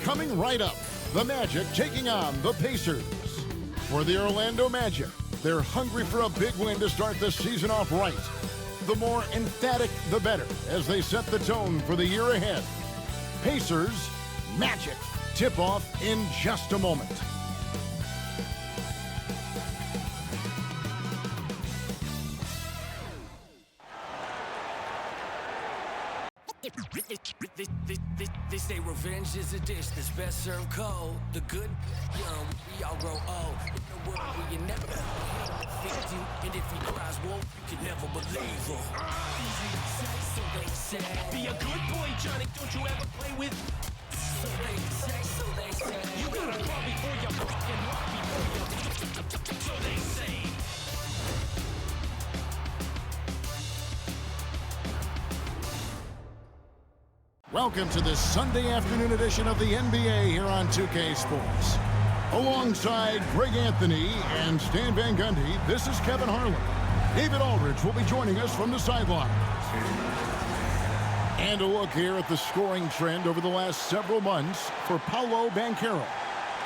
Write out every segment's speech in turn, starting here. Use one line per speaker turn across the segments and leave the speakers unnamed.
Coming right up, the Magic taking on the Pacers. For the Orlando Magic, they're hungry for a big win to start the season off right. The more emphatic, the better, as they set the tone for the year ahead. Pacers, Magic, tip-off in just a moment.
They say revenge is a dish that's best served cold. The good, young, we all grow old. In the world where you never fix you, and if he cries wolf, you can never believe him. Easy to say, so they say. Be a good boy, Johnny, don't you ever play with. So they say, so they say. You gotta crawl before you walk and walk before you. So they say.
Welcome to this Sunday afternoon edition of the NBA here on 2K Sports. Alongside Greg Anthony and Stan Van Gundy, this is Kevin Harlan. David Aldridge will be joining us from the sideline. And a look here at the scoring trend over the last several months for Paolo Banchero.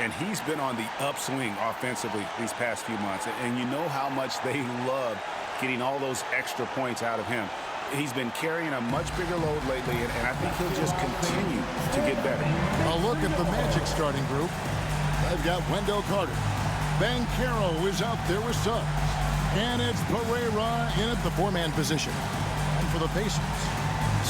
And he's been on the upswing offensively these past few months. And you know how much they love getting all those extra points out of him. He's been carrying a much bigger load lately, and I think he'll just continue to get better.
A look at the Magic starting group. They've got Wendell Carter. Banchero is out there with Suggs. And it's Pereira in at the four-man position. And for the Pacers,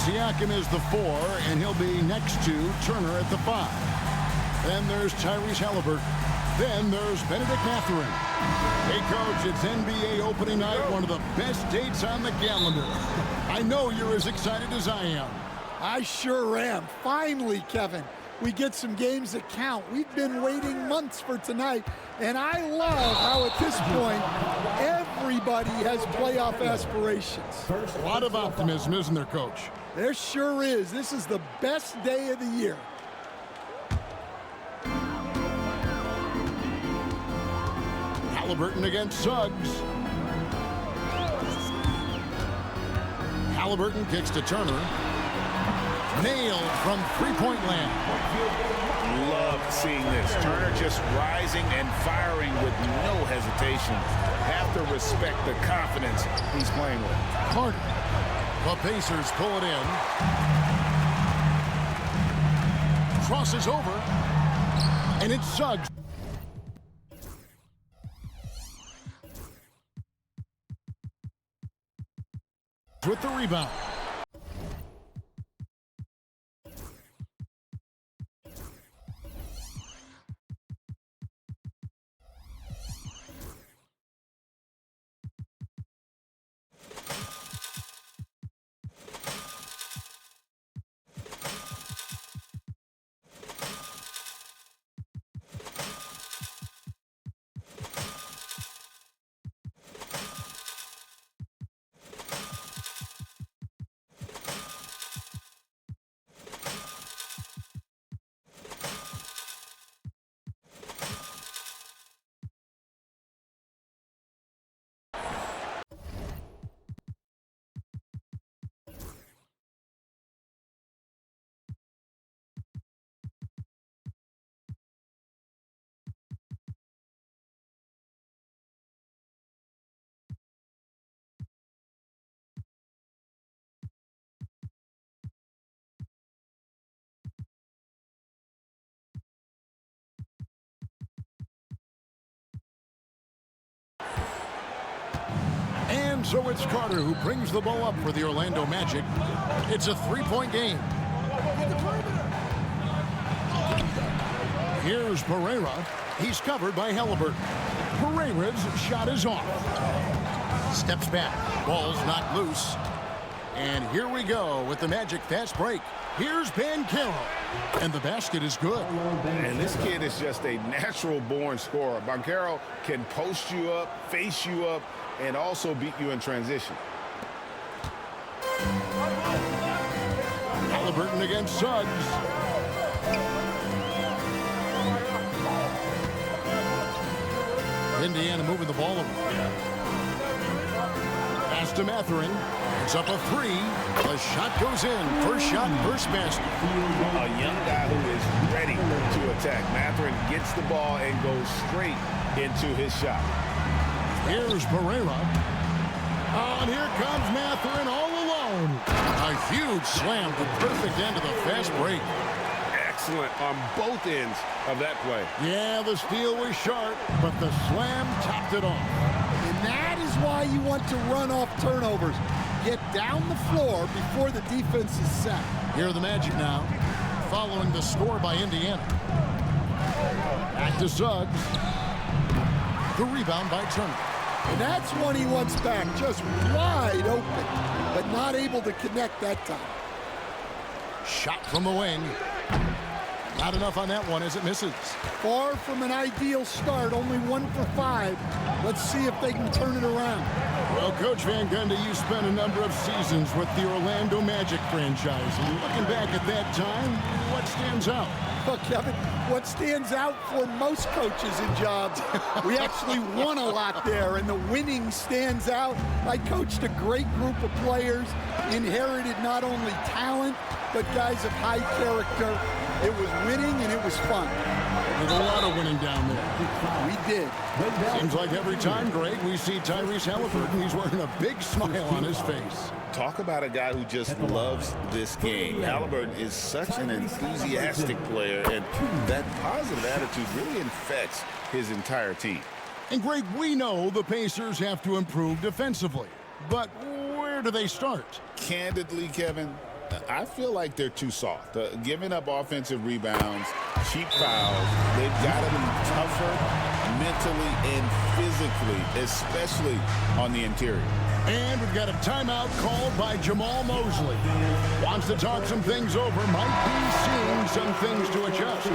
Siakam is the 4, and he'll be next to Turner at the 5. Then there's Tyrese Halliburton. Then there's Benedict Mathurin. Hey, Coach, it's NBA opening night, one of the best dates on the calendar. I know you're as excited as I am.
I sure am. Finally, Kevin, we get some games that count. We've been waiting months for tonight, and I love how at this point, everybody has playoff aspirations.
A lot of optimism, isn't there, Coach?
There sure is. This is the best day of the year.
Halliburton against Suggs. Halliburton kicks to Turner. Nailed from three-point land.
Love seeing this. Turner just rising and firing with no hesitation. Have to respect the confidence he's playing with.
Carter. The Pacers pull it in. Crosses over. And it's Suggs. With the rebound. And so it's Carter who brings the ball up for the Orlando Magic. It's a three-point game. Here's Pereira. He's covered by Halliburton. Pereira's shot is off. Steps back. Ball's knocked loose. And here we go with the Magic fast break. Here's Banchero. And the basket is good.
And this kid is just a natural-born scorer. Banchero can post you up, face you up, and also beat you in transition.
Halliburton against Suggs. Indiana moving the ball over. Pass pass to Mathurin. It's up a 3. The shot goes in. First shot, first basket.
A young guy who is ready to attack. Mathurin gets the ball and goes straight into his shot.
Here's Pereira. Oh, and here comes Mathurin all alone. A huge slam, the perfect end of the fast break.
Excellent on both ends of that play.
Yeah, the steal was sharp, but the slam topped it off.
And that is why you want to run off turnovers. Get down the floor before the defense is set.
Here are the Magic now, following the score by Indiana. Back to Suggs. The rebound by Turner.
And that's one he wants back, just wide open, but not able to connect that time.
Shot from the wing. Not enough on that one as it misses.
Far from an ideal start, only 1 for 5. Let's see if they can turn it around.
Well, Coach Van Gundy, you spent a number of seasons with the Orlando Magic franchise. And looking back at that time, what stands out?
Well, Kevin, what stands out for most coaches in jobs, we actually won a lot there, and the winning stands out. I coached a great group of players, inherited not only talent, but guys of high character. It was winning, and it was fun.
There's a lot of winning down there.
We did.
Seems like every time, Greg, we see Tyrese Halliburton, he's wearing a big smile on his face.
Talk about a guy who just loves this game. Halliburton is such an enthusiastic player, and that positive attitude really infects his entire team.
And Greg, we know the Pacers have to improve defensively, but where do they start?
Candidly, Kevin, I feel like they're too soft. Giving up offensive rebounds, cheap fouls, they've got to be tougher mentally and physically, especially on the interior.
And we've got a timeout called by Jamal Mosley. Wants to talk some things over, might be seeing some things to adjust.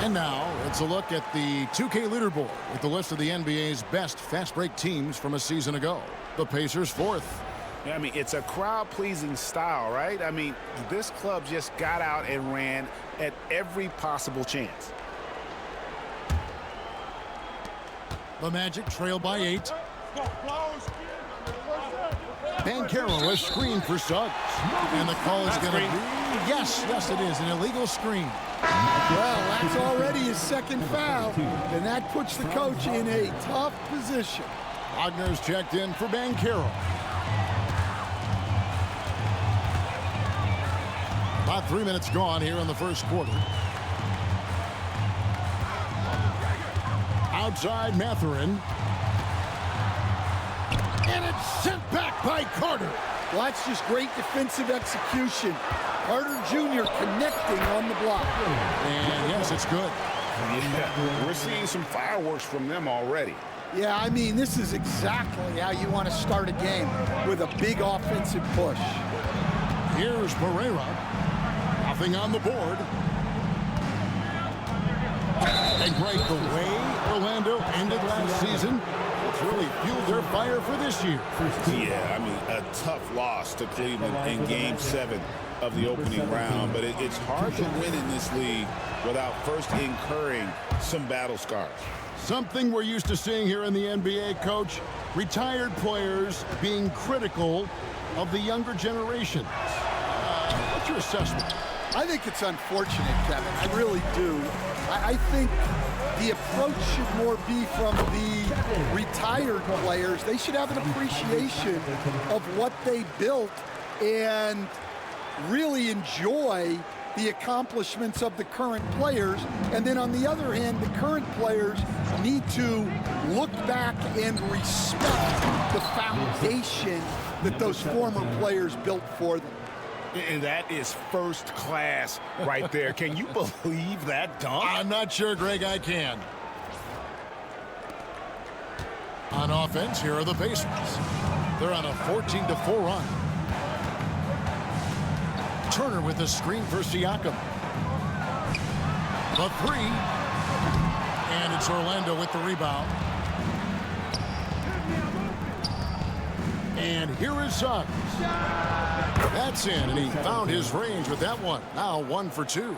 And now, it's a look at the 2K leaderboard with the list of the NBA's best fast break teams from a season ago. The Pacers 4th.
I mean, it's a crowd-pleasing style, right? I mean, this club just got out and ran at every possible chance.
The Magic trail by 8. Banchero is screened for Suggs. And the call is going to be... Yes, it is. An illegal screen.
Well, that's already his second foul. And that puts the coach in a tough position.
Wagner's checked in for Banchero. About 3 minutes gone here in the first quarter. Outside Mathurin. And it's sent back by Carter.
Well, that's just great defensive execution. Carter Jr. connecting on the block.
And yes, it's good.
Yeah, we're seeing some fireworks from them already.
Yeah, I mean, this is exactly how you want to start a game, with a big offensive push.
Here's Pereira. Nothing on the board. And Greg, the way Orlando ended last season, it's really fueled their fire for this year.
Yeah, I mean, a tough loss to Cleveland in Game 7 of the opening round, but it's hard to win in this league without first incurring some battle scars.
Something we're used to seeing here in the NBA, Coach. Retired players being critical of the younger generations. What's your assessment?
I think it's unfortunate, Kevin. I really do. I think the approach should more be from the retired players. They should have an appreciation of what they built and really enjoy the accomplishments of the current players. And then on the other hand, the current players need to look back and respect the foundation that those former players built for them.
And that is first class right there. Can you believe that dunk?
I'm not sure, Greg, I can. On offense, here are the Pacers. They're on a 14-4 run. Turner with the screen for Siakam. The 3. And it's Orlando with the rebound. And here is Suggs. That's in, and he found his range with that one. Now 1 for 2.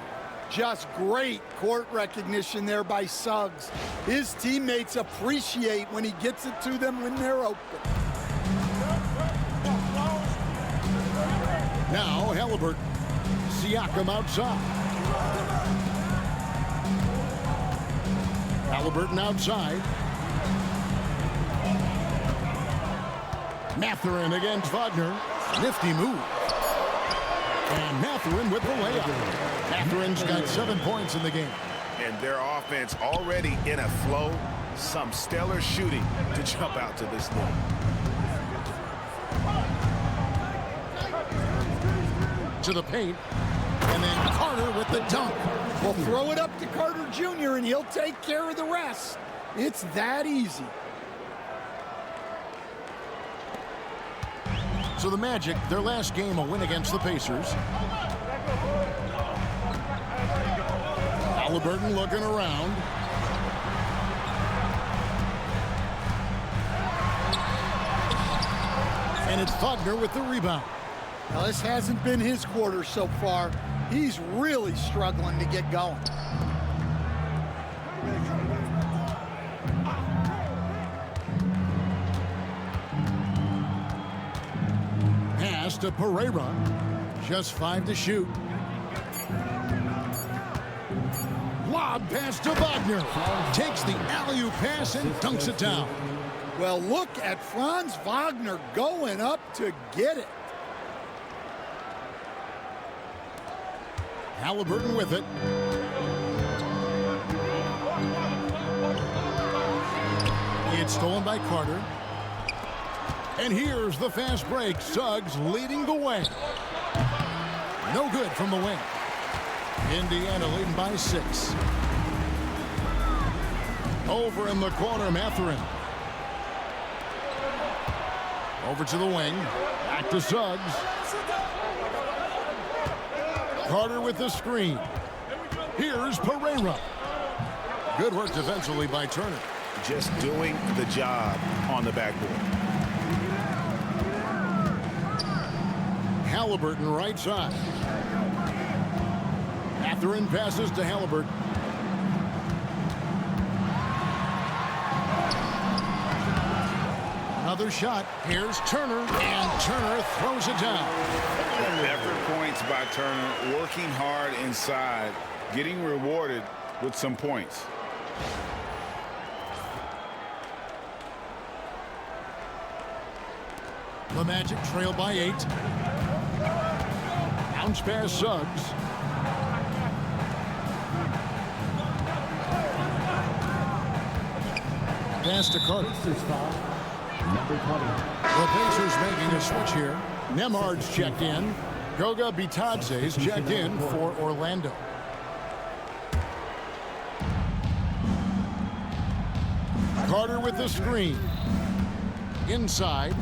Just great court recognition there by Suggs. His teammates appreciate when he gets it to them when they're open.
Now Halliburton. Siakam outside. Halliburton outside. Mathurin against Wagner. Nifty move. And Mathurin with the layup. Mathurin's got 7 points in the game.
And their offense already in a flow. Some stellar shooting to jump out to this lead.
To the paint. And then Carter with the dunk.
Well, throw it up to Carter Jr. and he'll take care of the rest. It's that easy.
So the Magic, their last game, a win against the Pacers. Halliburton looking around. And it's Wagner with the rebound.
Now, this hasn't been his quarter so far. He's really struggling to get going.
Pass to Pereira. Just 5 to shoot. Lob pass to Wagner. Takes the alley-oop pass and dunks it down.
Well, look at Franz Wagner going up to get it.
Halliburton with it. It's stolen by Carter. And here's the fast break. Suggs leading the way. No good from the wing. Indiana leading by 6. Over in the corner, Mathurin. Over to the wing. Back to Suggs. Carter with the screen. Here's Pereira. Good work defensively by Turner.
Just doing the job on the backboard.
Halliburton right side. Mathurin passes to Halliburton. Another shot. Here's Turner, and Turner throws it down.
Effort points by Turner, working hard inside, getting rewarded with some points.
The Magic trail by 8. Bounce pass Suggs. Pass to Carter.
Number 20.
The Pacers making a switch here. Nemhard's checked in. Goga Bitadze's checked in for Orlando. Carter with the screen. Inside.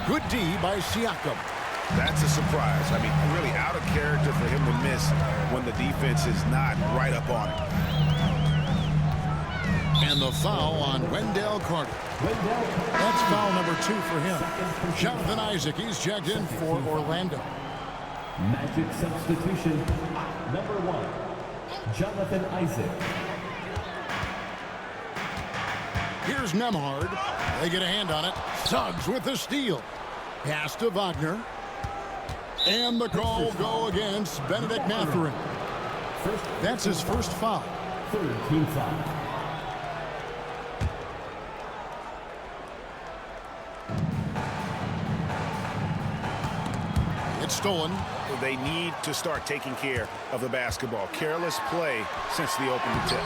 Good D by Siakam.
That's a surprise. I mean, really out of character for him to miss when the defense is not right up on him.
And the foul on Wendell Carter. That's foul number 2 for him. Jonathan Isaac, he's checked in for Orlando.
Magic substitution. Number 1, Jonathan Isaac.
Here's Nemhard. They get a hand on it. Suggs with the steal. Pass to Wagner. And the call will go against Benedict Mathurin. That's his first foul.
Third team foul.
It's stolen.
They need to start taking care of the basketball. Careless play since the opening tip.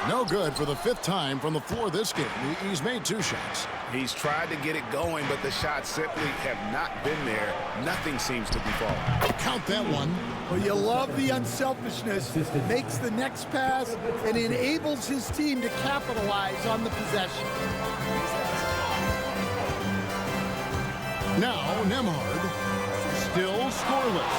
No good for the 5th time from the floor this game. He's made 2 shots.
He's tried to get it going, but the shots simply have not been there. Nothing seems to be falling.
Count that one.
Well, you love the unselfishness. Makes the next pass and enables his team to capitalize on the possession.
Now Nemhard. Still scoreless.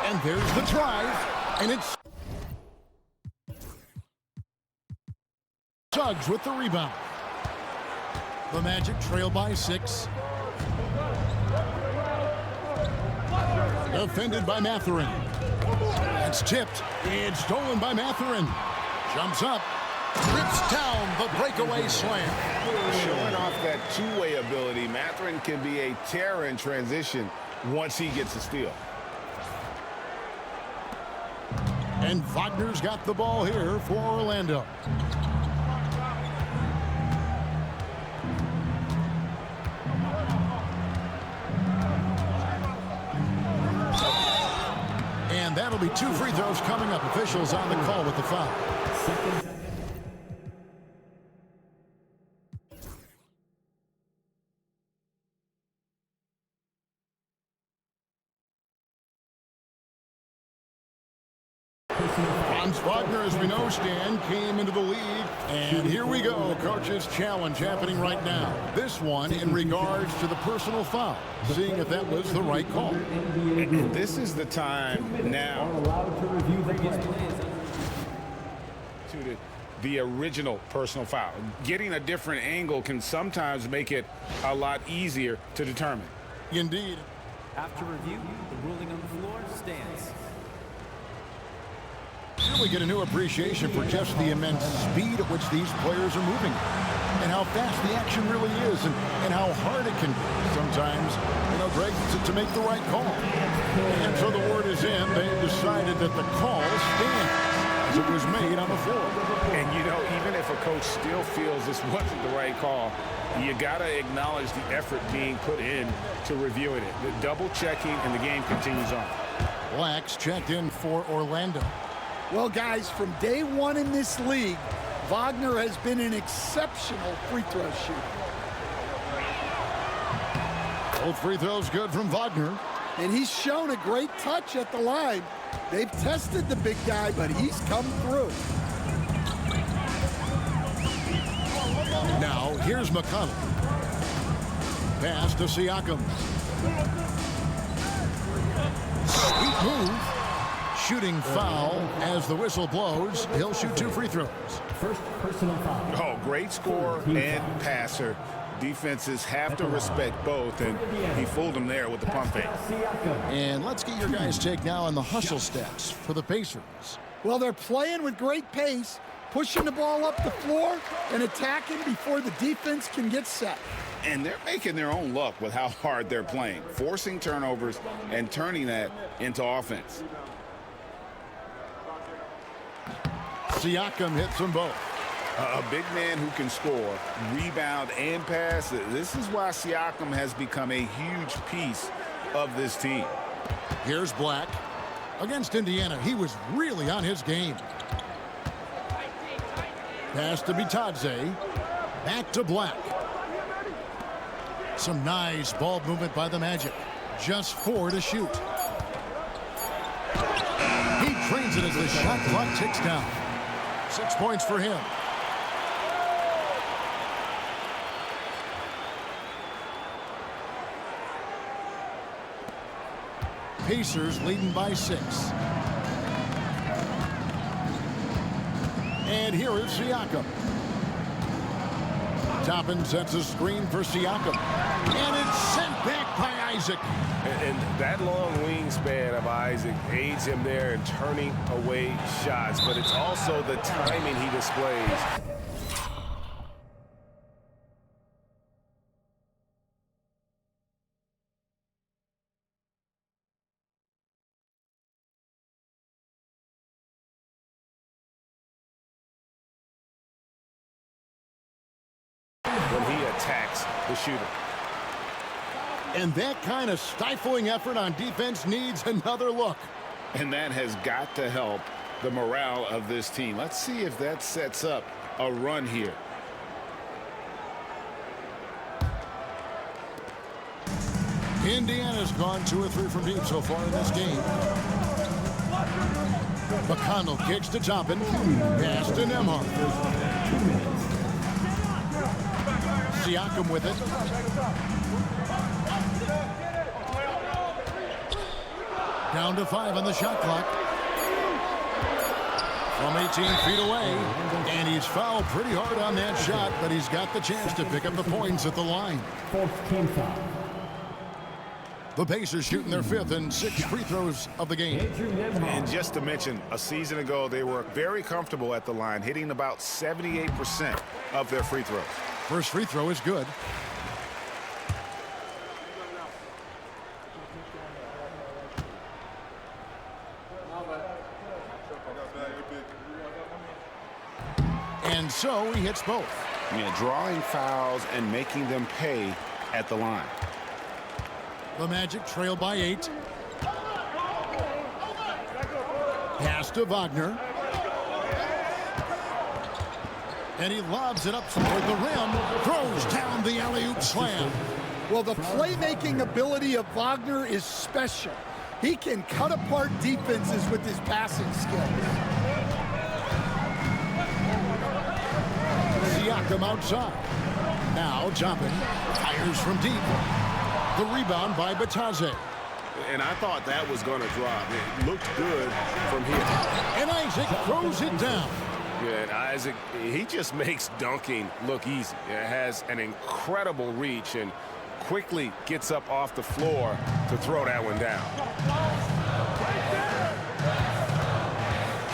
And there's the drive, and it's Suggs with the rebound. The Magic trail by 6. Defended by Mathurin. It's tipped. It's stolen by Mathurin. Jumps up. Rips down the breakaway slam.
Showing off that two-way ability, Mathurin can be a terror in transition once he gets a steal.
And Wagner's got the ball here for Orlando. And that'll be 2 free throws coming up. Officials on the call with the foul. Franz Wagner, as we know, Stan, came into the league. And here we go. Coach's challenge happening right now. This one in regards to the personal foul. Seeing if that was the right call.
And this is the time now to the original personal foul. Getting a different angle can sometimes make it a lot easier to determine.
Indeed.
After review, the ruling on the floor stands.
Really get a new appreciation for just the immense speed at which these players are moving and how fast the action really is and how hard it can be sometimes, you know, Greg, to make the right call. And so the word is in. They've decided that the call stands as it was made on the floor.
And, you know, even if a coach still feels this wasn't the right call, you got to acknowledge the effort being put in to reviewing it. The double checking, and the game continues on.
Black's checked in for Orlando.
Well, guys, from day one in this league, Wagner has been an exceptional free throw shooter.
Both free throws good from Wagner.
And he's shown a great touch at the line. They've tested the big guy, but he's come through.
Now, here's McConnell. Pass to Siakam. Sweet move. Shooting foul as the whistle blows. He'll shoot 2 free throws.
First personal foul.
Oh, great scorer and passer. Defenses have to respect both, and he fooled them there with the pump fake.
And let's get your guys' take now on the hustle stats for the Pacers.
Well, they're playing with great pace, pushing the ball up the floor and attacking before the defense can get set.
And they're making their own luck with how hard they're playing, forcing turnovers and turning that into offense.
Siakam hits them both.
A big man who can score, rebound, and pass. This is why Siakam has become a huge piece of this team.
Here's Black. Against Indiana, he was really on his game. Pass to Bitadze. Back to Black. Some nice ball movement by the Magic. Just 4 to shoot. He trains it as the shot clock ticks down. 6 points for him. Pacers leading by 6. And here is Siakam. Toppin sets a screen for Siakam. And it's sent back by Isaac.
And that long wingspan of Isaac aids him there in turning away shots, but it's also the timing he displays. When he attacks the shooter.
And that kind of stifling effort on defense needs another look.
And that has got to help the morale of this team. Let's see if that sets up a run here.
Indiana's gone 2 or 3 from deep so far in this game. McConnell kicks to Toppin. Pass to Nembhard. Siakam with it. Down to 5 on the shot clock. From 18 feet away. And he's fouled pretty hard on that shot, but he's got the chance to pick up the points at the line.
4th team foul.
The Pacers shooting their 5th and 6th free throws of the game.
And just to mention, a season ago, they were very comfortable at the line, hitting about 78% of their free throws.
First free throw is good. And so he hits both.
Yeah, drawing fouls and making them pay at the line.
The Magic trail by 8. Pass to Wagner. And he lobs it up toward the rim. Throws down the alley-oop slam.
Well, the playmaking ability of Wagner is special. He can cut apart defenses with his passing skills.
Siakam outside. Now Joppin fires from deep. The rebound by Batadze.
And I thought that was going to drop. It looked good from here.
And Isaac throws it down.
Yeah, and Isaac, he just makes dunking look easy. It has an incredible reach and quickly gets up off the floor to throw that one down.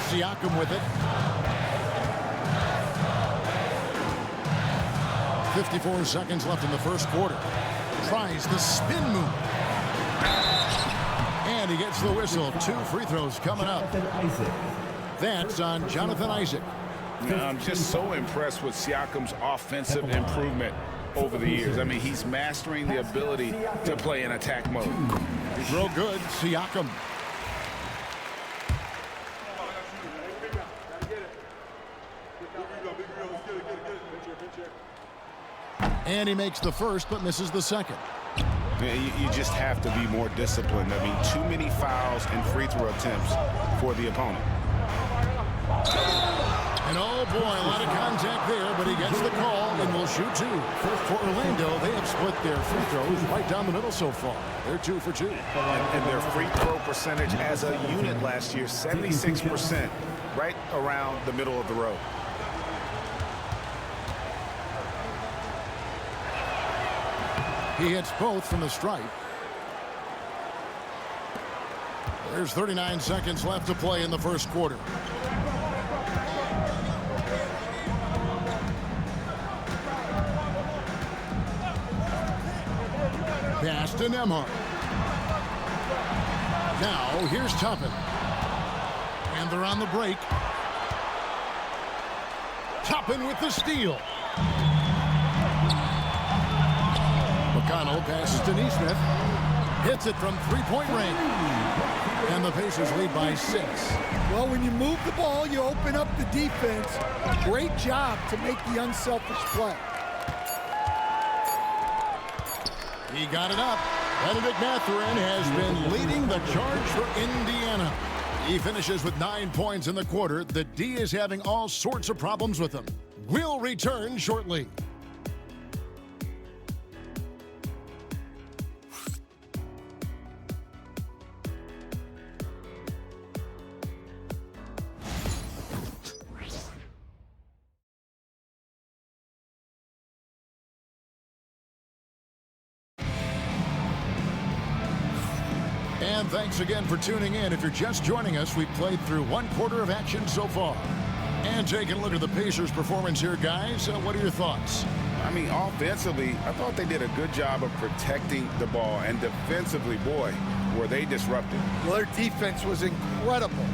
Siakam with it. 54 seconds left in the first quarter. Tries the spin move. And he gets the whistle. 2 free throws coming up. That's on Jonathan Isaac.
I'm just so impressed with Siakam's offensive improvement over the years. I mean, he's mastering the ability to play in attack mode.
Real good, Siakam. And he makes the first, but misses the second.
Yeah, you just have to be more disciplined. I mean, too many fouls and free throw attempts for the opponent.
And oh boy, a lot of contact there, but he gets the call and will shoot 2. For Orlando, they have split their free throws right down the middle so far. They're 2 for 2.
And their free throw percentage as a unit last year, 76%, right around the middle of the road.
He hits both from the stripe. There's 39 seconds left to play in the first quarter. Pass to Nembhard. Now here's Toppin. And they're on the break. Toppin with the steal. McConnell passes to Nesmith. Hits it from three-point range. And the Pacers lead by 6.
Well, when you move the ball, you open up the defense. Great job to make the unselfish play.
He got it up. Benedict Mathurin has been leading the charge for Indiana. He finishes with 9 points in the quarter. The D is having all sorts of problems with him. We'll return shortly. And thanks again for tuning in. If you're just joining us, we've played through 1 quarter of action so far. And taking a look at the Pacers' performance here, guys. What are your thoughts?
I mean, offensively, I thought they did a good job of protecting the ball. And defensively, boy, were they disruptive.
Well, their defense was incredible.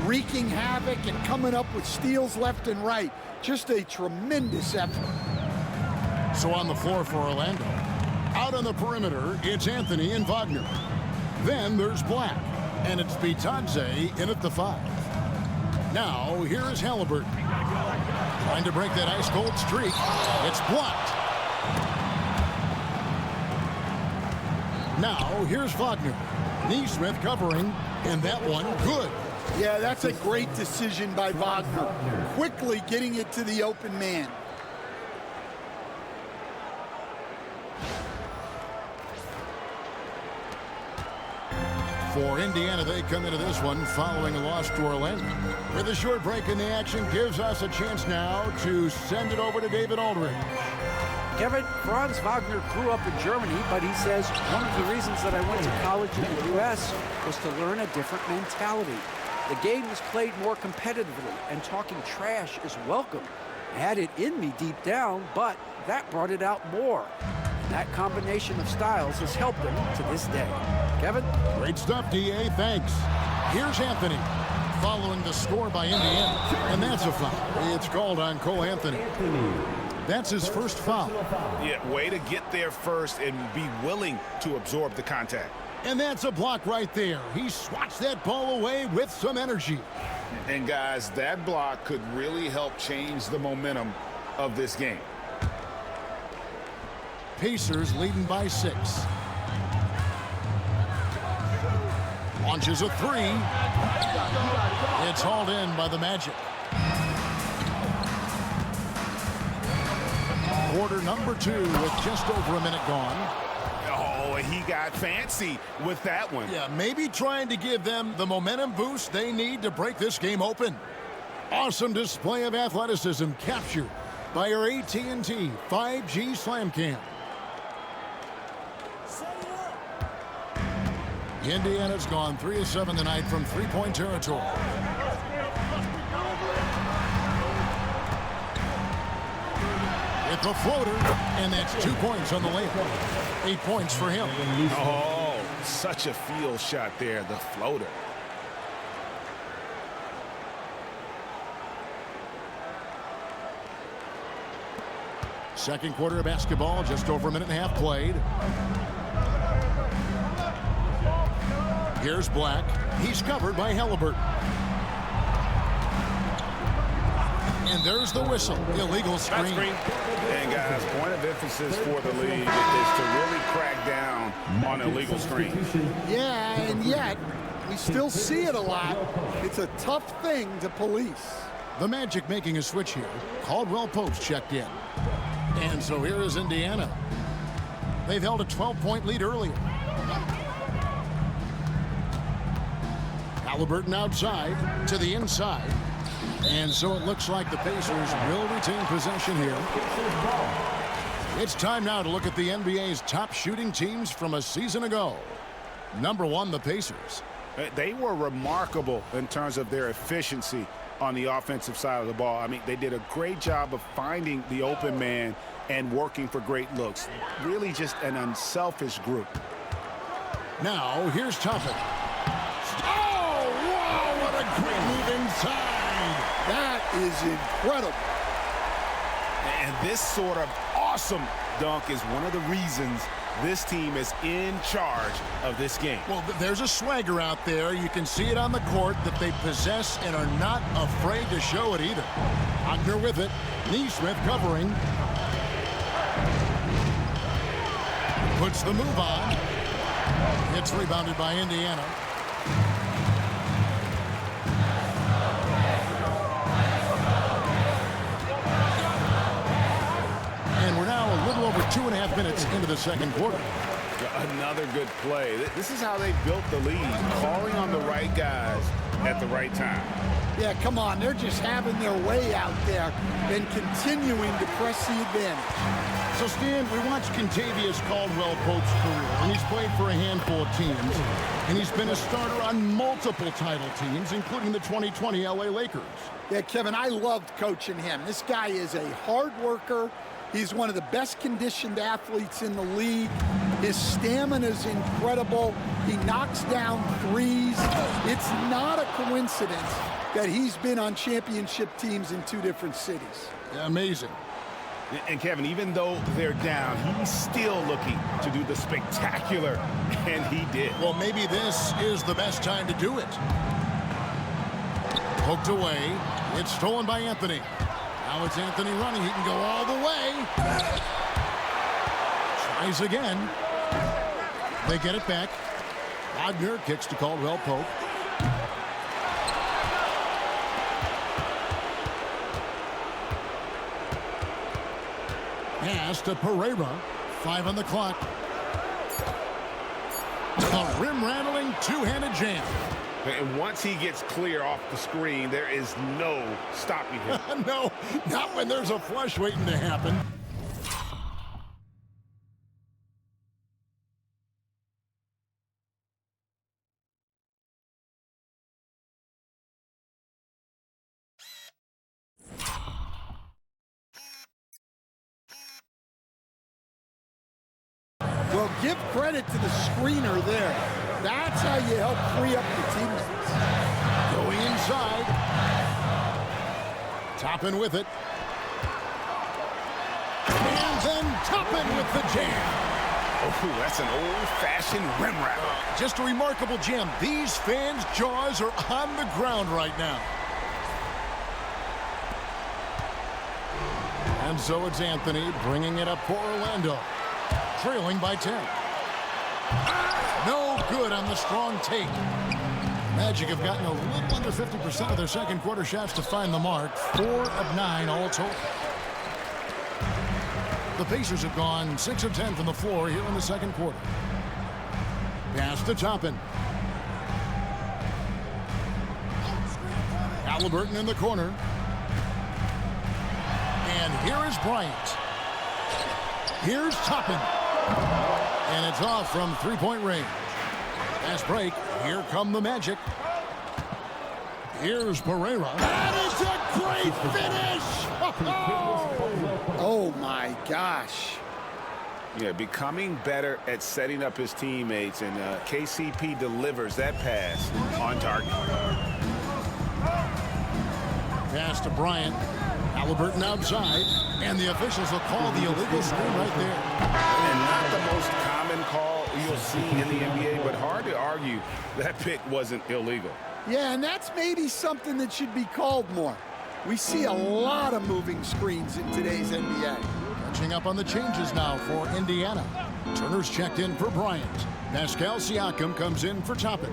Wreaking havoc and coming up with steals left and right. Just a tremendous effort.
So on the floor for Orlando. Out on the perimeter, it's Anthony and Wagner. Then there's Black, and it's Batadze in at the 5. Now, here is Halliburton. Trying to break that ice-cold streak. It's blocked. Now, here's Wagner. Nesmith covering, and that one good.
Yeah, that's a great decision by Wagner. Quickly getting it to the open man.
For Indiana, they come into this one following a loss to Orlando. With a short break in the action, gives us a chance now to send it over to David Aldridge.
Kevin, Franz Wagner grew up in Germany, but he says one of the reasons that I went to college in the U.S. was to learn a different mentality. The game is played more competitively, and talking trash is welcome. I had it in me deep down, but that brought it out more. And that combination of styles has helped him to this day. Kevin?
Great stuff, D.A. Thanks. Here's Anthony, following the score by Indiana, and that's a foul. It's called on Cole Anthony. That's his first foul.
Yeah, way to get there first and be willing to absorb the contact.
And that's a block right there. He swats that ball away with some energy.
And guys, that block could really help change the momentum of this game.
Pacers leading by 6. Launches a 3. It's hauled in by the Magic. Quarter number 2 with just over a minute gone.
Oh, he got fancy with that one.
Yeah, maybe trying to give them the momentum boost they need to break this game open. Awesome display of athleticism captured by our AT&T 5G Slam Cam. Indiana's gone 3 of 7 tonight from three-point territory. It's a floater, and that's 2 points on the layup. 8 points for him.
Oh, such a field shot there, the floater.
Second quarter of basketball, just over a minute and a half played. Here's Black. He's covered by Halliburton. And there's the whistle. Illegal screen.
And guys, point of emphasis for the league is to really crack down on illegal screen.
Yeah, and yet we still see it a lot. It's a tough thing to police.
The Magic making a switch here. Caldwell Pope's checked in. And so here is Indiana. They've held a 12-point lead earlier. Halliburton outside to the inside. And so it looks like the Pacers will retain possession here. It's time now to look at the NBA's top shooting teams from a season ago. Number 1, the Pacers.
They were remarkable in terms of their efficiency on the offensive side of the ball. I mean, they did a great job of finding the open man and working for great looks. Really just an unselfish group.
Now, here's Toppin. Oh, wow, what a great move inside.
That is incredible.
And this sort of awesome dunk is one of the reasons this team is in charge of this game.
Well, there's a swagger out there. You can see it on the court that they possess and are not afraid to show it either. Wagner with it. Neesmith covering. Puts the move on. It's rebounded by Indiana. And we're now a little over 2.5 minutes into the second quarter.
Another good play. This is how they built the lead, calling on the right guys at the right time.
Yeah, come on. They're just having their way out there and continuing to press the advantage.
So, Stan, we watched Kentavious Caldwell Pope's career, and he's played for a handful of teams, and he's been a starter on multiple title teams, including the 2020 LA Lakers.
Yeah, Kevin, I loved coaching him. This guy is a hard worker. He's one of the best conditioned athletes in the league. His stamina is incredible. He knocks down threes. It's not a coincidence that he's been on championship teams in 2 different cities.
Yeah, amazing.
And Kevin, even though they're down, he's still looking to do the spectacular, and he did.
Well, maybe this is the best time to do it. Poked away. It's stolen by Anthony. Now it's Anthony running. He can go all the way. Tries again. They get it back. Wagner kicks to Caldwell Pope. Pass to Pereira. 5 on the clock. A rim-rattling two-handed jam.
And once he gets clear off the screen, there is no stopping him.
No, not when there's a flush waiting to happen.
give credit to the screener there. That's how you help free up the teammates.
Going inside. Toppin with it. And then Toppin with the jam.
Oh, that's an old-fashioned rim wrap.
Just a remarkable jam. These fans' jaws are on the ground right now. And so it's Anthony bringing it up for Orlando. Trailing by 10. No good on the strong take. Magic have gotten a little under 50% of their second quarter shots to find the mark. 4 of 9 all total. The Pacers have gone 6 of 10 from the floor here in the second quarter. Pass to Toppin. Halliburton in the corner. And here is Bryant. Here's Toppin. And it's off from three-point range. Fast break. Here come the Magic. Here's Pereira. That is a great finish!
Oh my gosh.
Yeah, becoming better at setting up his teammates, and KCP delivers that pass on target.
Pass to Bryant. Halliburton outside, and the officials will call the illegal screen right there.
And not the most common call you'll see in the NBA, but hard to argue that pick wasn't illegal.
Yeah, and that's maybe something that should be called more. We see a lot of moving screens in today's NBA.
Catching up on the changes now for Indiana. Turner's checked in for Bryant. Pascal Siakam comes in for Toppin.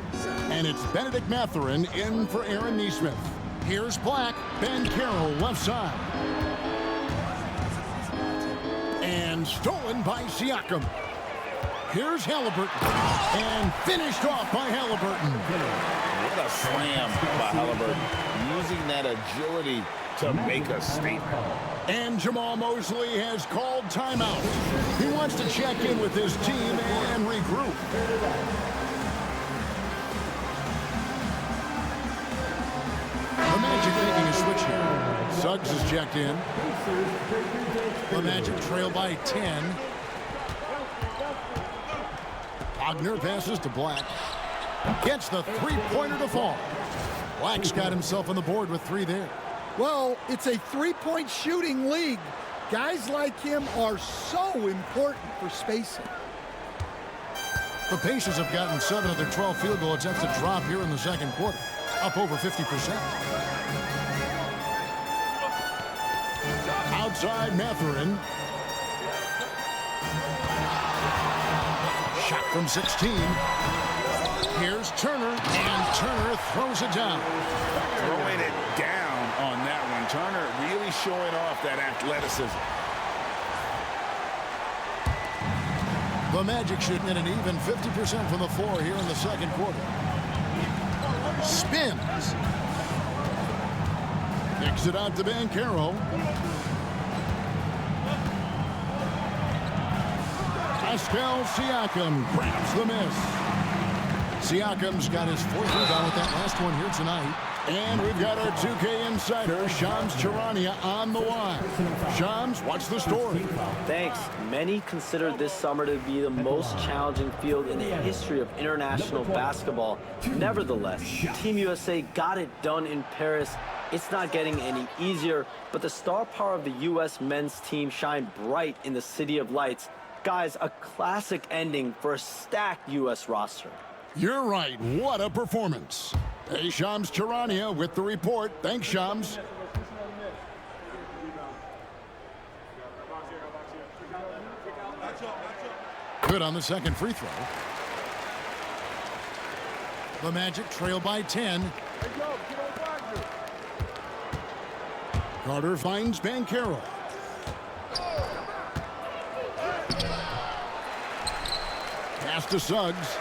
And it's Benedict Mathurin in for Aaron Nesmith. Here's Black. Ben Carroll left side. And stolen by Siakam. Here's Halliburton. And finished off by Halliburton.
What a slam by Halliburton. Using that agility to make a statement.
And Jamal Mosley has called timeout. He wants to check in with his team and regroup. The Magic making a switch here. Suggs is checked in. The Magic trail by 10. Wagner passes to Black. Gets the three-pointer to fall. Black's got himself on the board with 3 there.
Well, it's a three-point shooting league. Guys like him are so important for spacing.
The Pacers have gotten 7 of their 12 field goal attempts to drop here in the second quarter. Up over 50%. Outside Mathurin. Shot from 16. Here's Turner, and Turner throws it down.
Throwing it down on that one. Turner really showing off that athleticism.
The Magic should get an even 50% from the floor here in the second quarter. Spins. Kicks it out to Banchero. Pascal Siakam grabs the miss. Siakam's got his 4th rebound with that last one here tonight. And we've got our 2K insider, Shams Charania, on the line. Shams, what's the story?
Thanks. Many consider this summer to be the most challenging field in the history of international basketball. Nevertheless, Team USA got it done in Paris. It's not getting any easier, but the star power of the U.S. men's team shined bright in the City of Lights. Guys, a classic ending for a stacked U.S. roster.
You're right. What a performance. Hey, Shams Charania with the report. Thanks, Shams. Good on the second free throw. The Magic trail by 10. Carter finds Banchero. Pass to Suggs.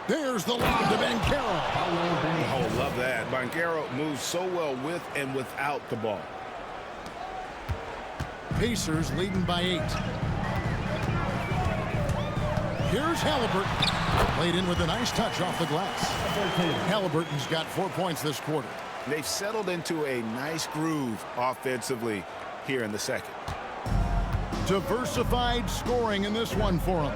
There's the lob to Banchero.
Oh, love that. Banchero moves so well with and without the ball.
Pacers leading by 8. Here's Halliburton. Played in with a nice touch off the glass. Halliburton's got 4 points this quarter.
They've settled into a nice groove offensively. here in the second.
Diversified scoring in this one for him.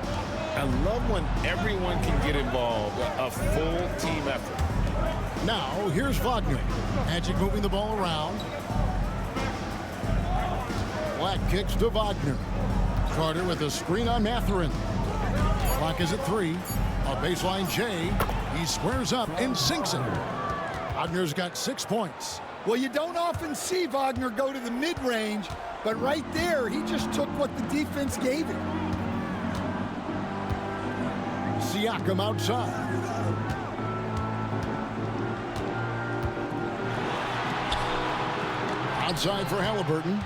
I love when everyone can get involved, a full team effort.
Now, here's Wagner. Magic moving the ball around. Black kicks to Wagner. Carter with a screen on Mathurin. Clock is at 3. A baseline J. He squares up and sinks it. Wagner's got 6 points.
Well, you don't often see Wagner go to the mid-range, but right there, he just took what the defense gave him.
Siakam outside. Outside for Halliburton.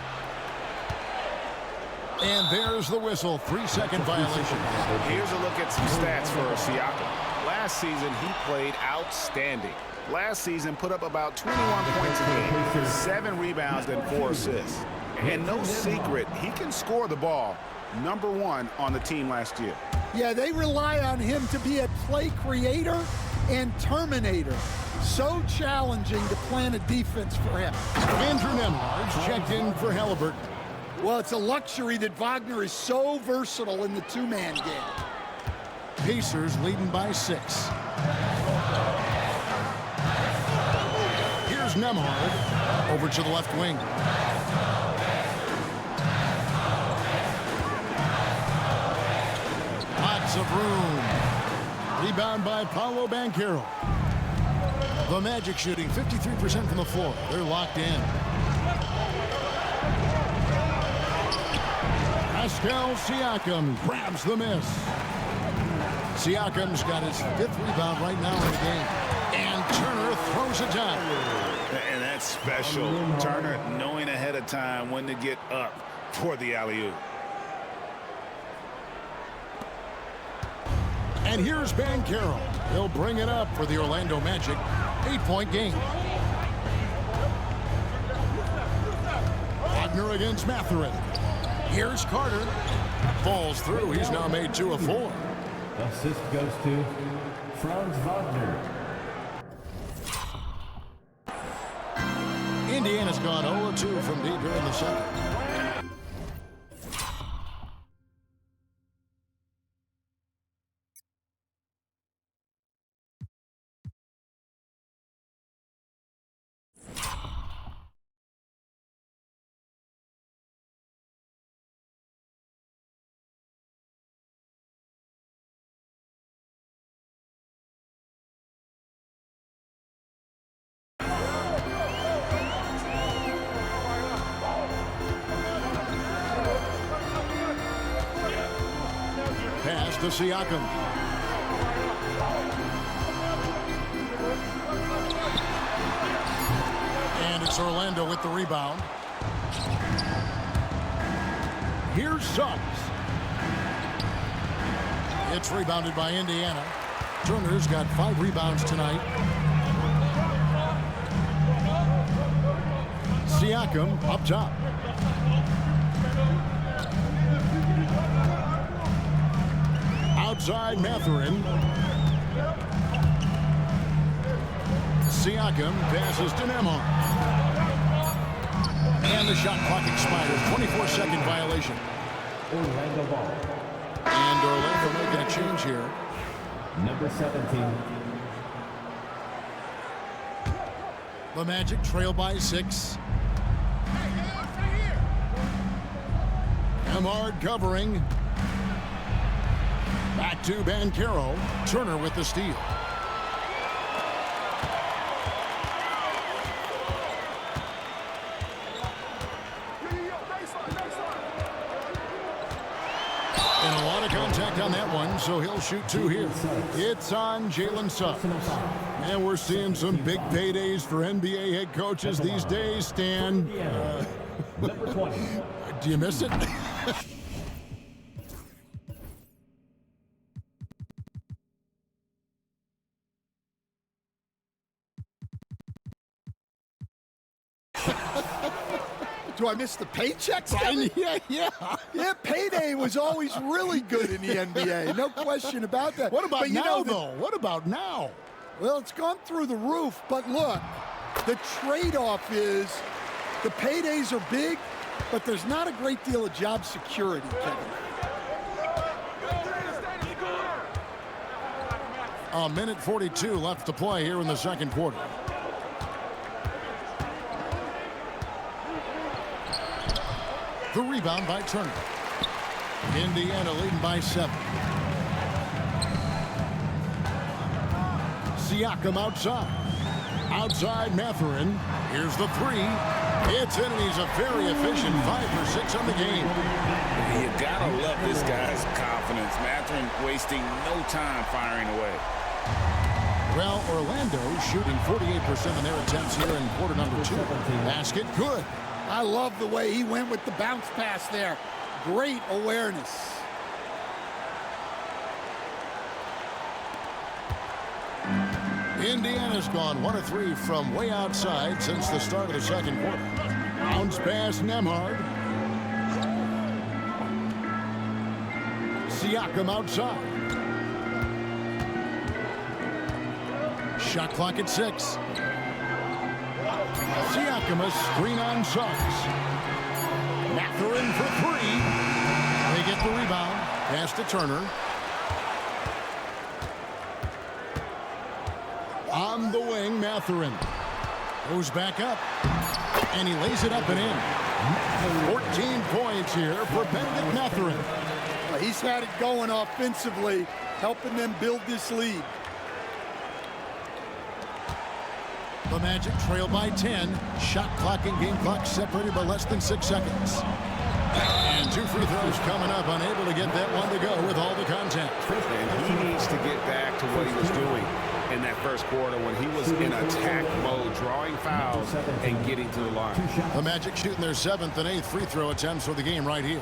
And there's the whistle. 3-second violation.
Here's a look at some stats for Siakam. Last season, he played outstanding. Last season, put up about 21 points a game, 7 rebounds, and 4 assists. And no secret, he can score the ball. #1 on the team last year.
Yeah, they rely on him to be a play creator and terminator. So challenging to plan a defense for him.
Andrew Nembhard's checked in for Halliburton.
Well, it's a luxury that Wagner is so versatile in the two-man game.
Pacers leading by 6. Here's Nembhard over to the left wing. Lots of room. Rebound by Paolo Banchero. The Magic shooting 53% from the floor. They're locked in. Pascal Siakam grabs the miss. Siakam's got his 5th rebound right now in the game. And Turner throws it down.
And that's special. Turner knowing ahead of time when to get up for the alley-oop.
And here's Banchero. He'll bring it up for the Orlando Magic. 8-point game. Wagner against Mathurin. Here's Carter. Falls through. He's now made 2 of 4.
Assist goes to Franz Wagner.
Indiana's gone 0-2 from deep here in the second. Pass to Siakam. And it's Orlando with the rebound. Here's Suggs. It's rebounded by Indiana. Turner's got 5 rebounds tonight. Siakam up top. Outside Mathurin. Siakam passes to Nembhard. And the shot clock expires. 24-second violation.
Orlando ball.
And Orlando making a change here.
Number 17.
The Magic trail by 6. Nembhard covering. Back to Banchero. Turner with the steal. And a lot of contact on that one, so he'll shoot 2 here. It's on Jalen Suggs. And we're seeing some big paydays for NBA head coaches these days, Stan.
Number 20.
Do you miss it?
Do I miss the paychecks? Yeah, payday was always really good in the NBA. No question about that.
What about
but
now, though? What about now?
Well, it's gone through the roof, but look, the trade-off is the paydays are big, but there's not a great deal of job security, Kevin.
A minute 42 left to play here in the second quarter. The rebound by Turner. Indiana leading by 7. Siakam outside. Outside Mathurin. Here's the 3. It's in, and he's a very efficient 5 for 6 on the game.
You gotta love this guy's confidence. Mathurin wasting no time firing away.
Well, Orlando shooting 48% of their attempts here in quarter number 2. Basket good.
I love the way he went with the bounce pass there. Great awareness.
Indiana's gone 1 of 3 from way outside since the start of the second quarter. Bounce pass Nembhard. Siakam outside. Shot clock at 6. Siakam a screen on Suggs. Mathurin for 3. They get the rebound. Pass to Turner. On the wing, Mathurin goes back up, and he lays it up and in. 14 points here for Benedict Mathurin.
Well, he's had it going offensively, helping them build this lead.
The Magic trail by 10. Shot clock and game clock separated by less than 6 seconds. And 2 free throws coming up, unable to get that one to go with all the contact.
And he needs to get back to what he was doing in that first quarter when he was in attack mode, drawing fouls and getting to the line.
The Magic shooting their 7th and 8th free throw attempts for the game right here.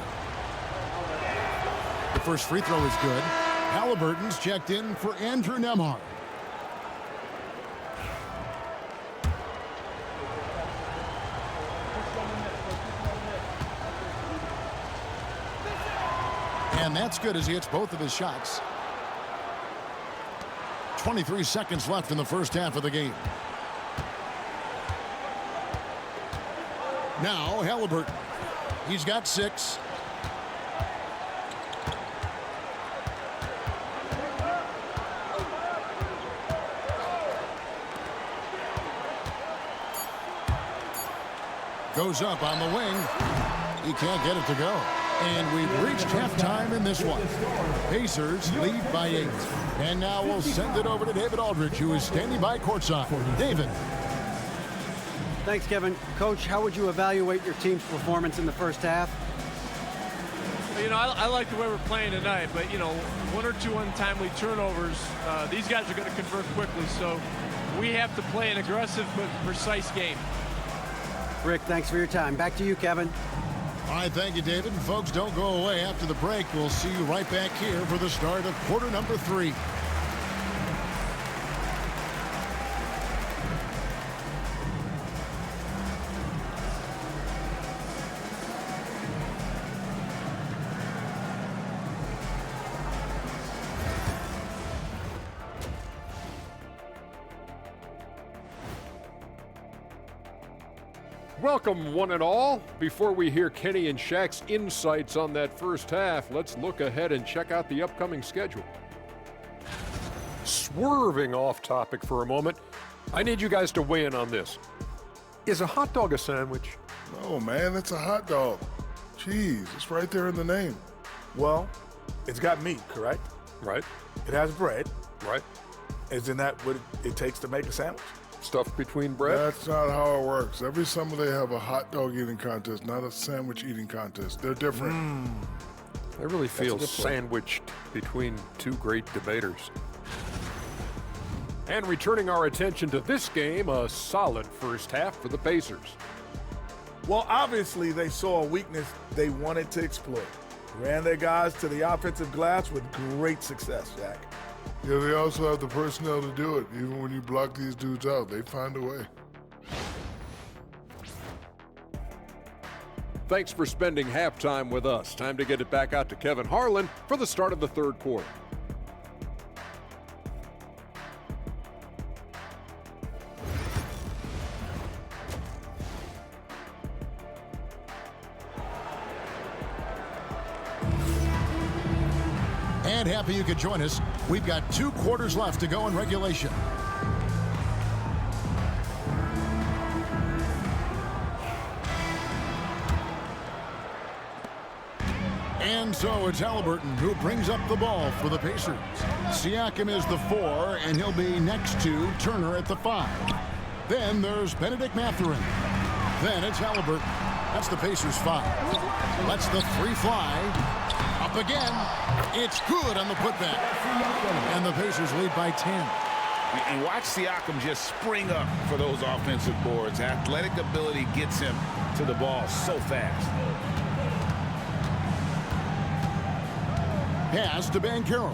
The first free throw is good. Halliburton's checked in for Andrew Nembhard. And that's good as he hits both of his shots. 23 seconds left in the first half of the game. Now Halliburton. He's got 6. Goes up on the wing. He can't get it to go. And we've reached halftime in this one. Pacers lead by 8. And now we'll send it over to David Aldridge, who is standing by courtside. David.
Thanks, Kevin. Coach, how would you evaluate your team's performance in the first half?
You know, I like the way we're playing tonight, but, you know, 1 or 2 untimely turnovers, these guys are going to convert quickly, so we have to play an aggressive but precise game.
Rick, thanks for your time. Back to you, Kevin.
All right, thank you, David. And folks, don't go away. After the break, we'll see you right back here for the start of quarter number 3.
Welcome, one and all. Before we hear Kenny and Shaq's insights on that first half, let's look ahead and check out the upcoming schedule. Swerving off topic for a moment, I need you guys to weigh in on this. Is a hot dog a sandwich?
No, man, it's a hot dog. Cheese, it's right there in the name.
Well, it's got meat, correct?
Right.
It has bread.
Right.
Isn't that what it takes to make a sandwich?
Stuff between bread?
That's not how it works. Every summer they have a hot dog eating contest, not a sandwich eating contest. They're different.
I really feel sandwiched between 2 great debaters. And returning our attention to this game, a solid first half for the Pacers.
Well, obviously they saw a weakness they wanted to exploit. Ran their guys to the offensive glass with great success, Jack.
Yeah, they also have the personnel to do it. Even when you block these dudes out, they find a way.
Thanks for spending halftime with us. Time to get it back out to Kevin Harlan for the start of the third quarter.
And happy you could join us. We've got 2 quarters left to go in regulation. And so it's Halliburton who brings up the ball for the Pacers. Siakam is the 4, and he'll be next to Turner at the 5. Then there's Benedict Mathurin. Then it's Halliburton. That's the Pacers 5. Lets the 3 fly. Up again. It's good on the putback. And the Pacers lead by 10.
And watch Siakam just spring up for those offensive boards. Athletic ability gets him to the ball so fast.
Pass to Banchero.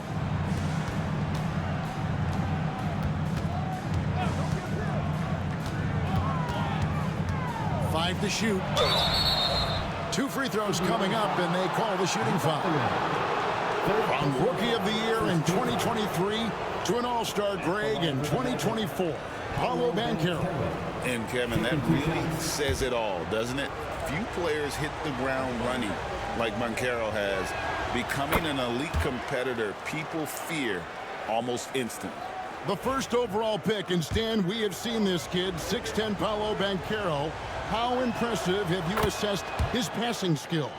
Five to shoot. 2 free throws coming up, and they call the shooting foul. From Rookie of the Year in 2023 to an All-Star Greg in 2024, Paolo Banchero.
And Kevin, that really says it all, doesn't it? Few players hit the ground running like Banchero has. Becoming an elite competitor, people fear almost instantly.
The first overall pick, and Stan, we have seen this kid, 6'10" Paolo Banchero. How impressive have you assessed his passing skills?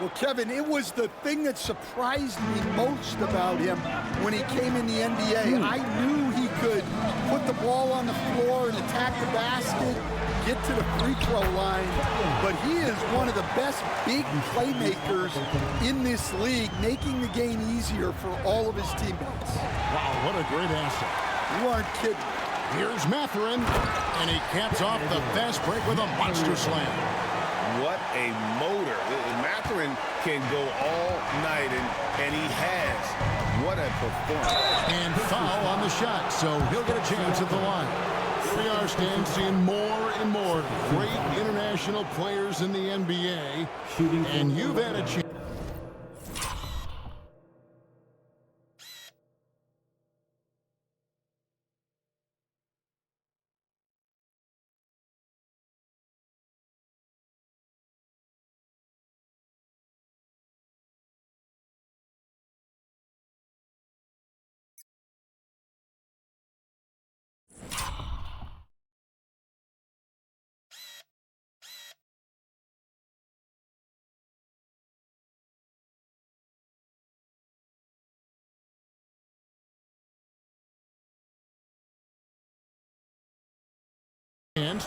Well, Kevin, it was the thing that surprised me most about him when he came in the NBA. I knew he could put the ball on the floor and attack the basket, get to the free throw line, but he is one of the best big playmakers in this league, making the game easier for all of his teammates.
Wow, what a great asset.
You aren't kidding.
Here's Mathurin, and he caps off the fast break with a monster slam.
What a motor. Mathurin can go all night, and he has. What a performance.
And foul on the shot, so he'll get a chance at the line. Here we are, Stan, seeing more and more great international players in the NBA, and you've had a chance.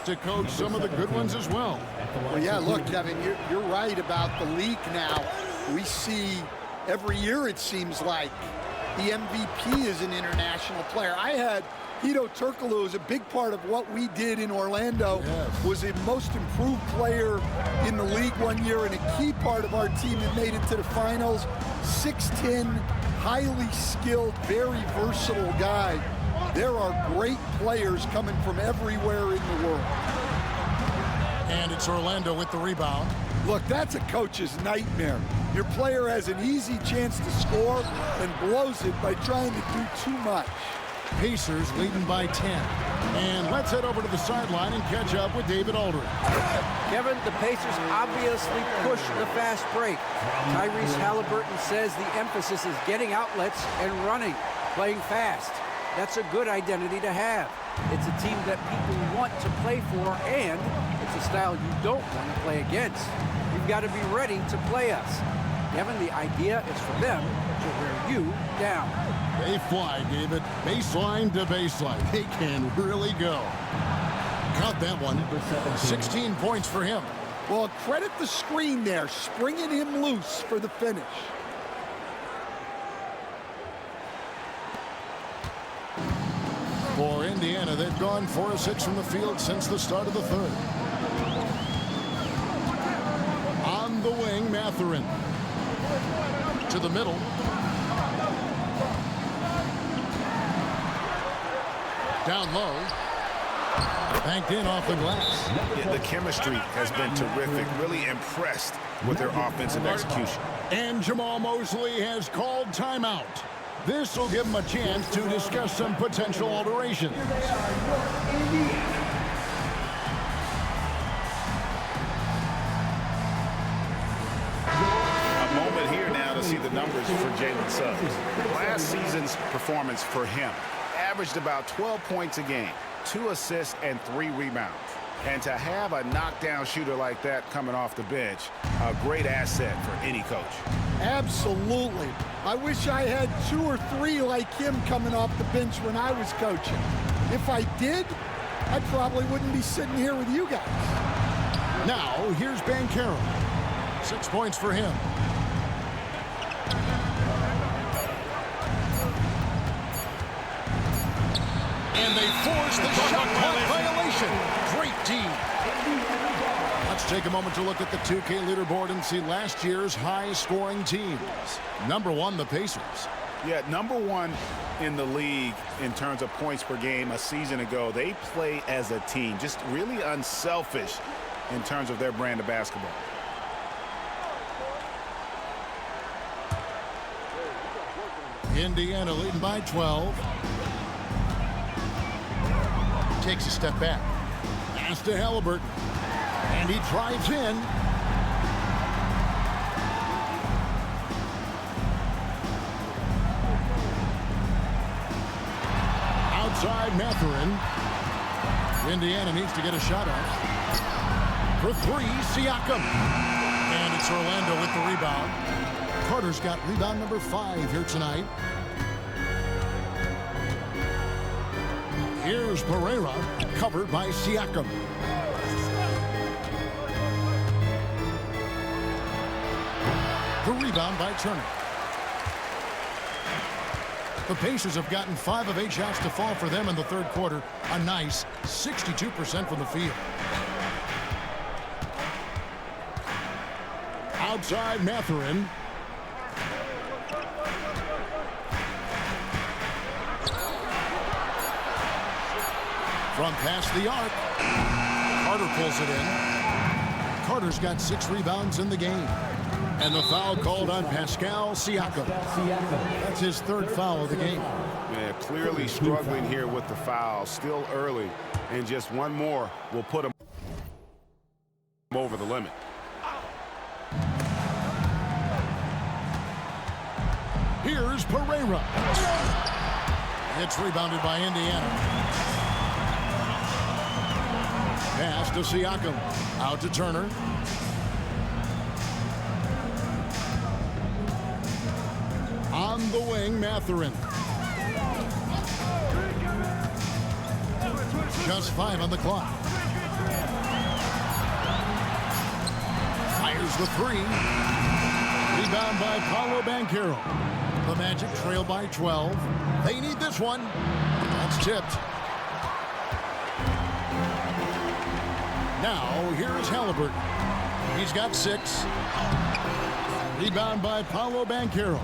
To coach some of the good ones as well.
Well, yeah, look, Kevin, you're right about the league now. We see every year, it seems like, the MVP is an international player. I had Hito Turkoglu as a big part of what we did in Orlando. Yes. Was a most improved player in the league one year and a key part of our team that made it to the finals. 6'10", highly skilled, very versatile guy. There are great players coming from everywhere in the world.
And it's Orlando with the rebound.
Look, that's a coach's nightmare. Your player has an easy chance to score and blows it by trying to do too much.
Pacers leading by 10. And let's head over to the sideline and catch up with David Aldridge.
Kevin, the Pacers obviously pushed the fast break. Tyrese Halliburton says the emphasis is getting outlets and running, playing fast. That's a good identity to have. It's a team that people want to play for, and it's a style you don't want to play against. You've got to be ready to play us. Kevin, the idea is for them to wear you down.
They fly, David. Baseline to baseline. They can really go. Count that one. 16 points for him.
Well, credit the screen there, springing him loose for the finish.
For Indiana, they've gone 4 of 6 from the field since the start of the third. On the wing, Mathurin. To the middle. Down low. Banked in off the glass.
Yeah, the chemistry has been terrific. Really impressed with their offensive execution.
And Jamal Mosley has called timeout. This will give him a chance to discuss some potential alterations.
A moment here now to see the the numbers for Jalen Suggs. Last season's performance for him averaged about 12 points a game, 2 assists, and 3 rebounds. And to have a knockdown shooter like that coming off the bench, a great asset for any coach.
Absolutely. I wish I had 2 or 3 like him coming off the bench when I was coaching. If I did, I probably wouldn't be sitting here with you guys.
Now, here's Banchero. 6 points for him. And they force the shot clock violation. Great team. Let's take a moment to look at the 2K leaderboard and see last year's high-scoring teams. Number 1, the Pacers.
Yeah, number 1 in the league in terms of points per game a season ago. They play as a team, just really unselfish in terms of their brand of basketball.
Indiana leading by 12. Takes a step back. Pass to Halliburton. And he drives in. Outside Mathurin. Indiana needs to get a shot off. For 3, Siakam. And it's Orlando with the rebound. Carter's got rebound number 5 here tonight. Here's Pereira, covered by Siakam. The rebound by Turner. The Pacers have gotten 5 of 8 shots to fall for them in the third quarter. A nice 62% from the field. Outside Mathurin. From past the arc. Carter pulls it in. Carter's got 6 rebounds in the game. And the foul called on Pascal Siakam. That's his 3rd foul of the game.
Yeah, clearly struggling here with the foul. Still early. And just one more will put him over the limit.
Here's Pereira. It's rebounded by Indiana. Pass to Siakam. Out to Turner. On the wing, Mathurin. Just 5 on the clock. Fires the 3. Rebound by Paolo Banchero. The Magic trail by 12. They need this one. That's tipped. Now, here's Halliburton. He's got 6. Rebound by Paolo Banchero.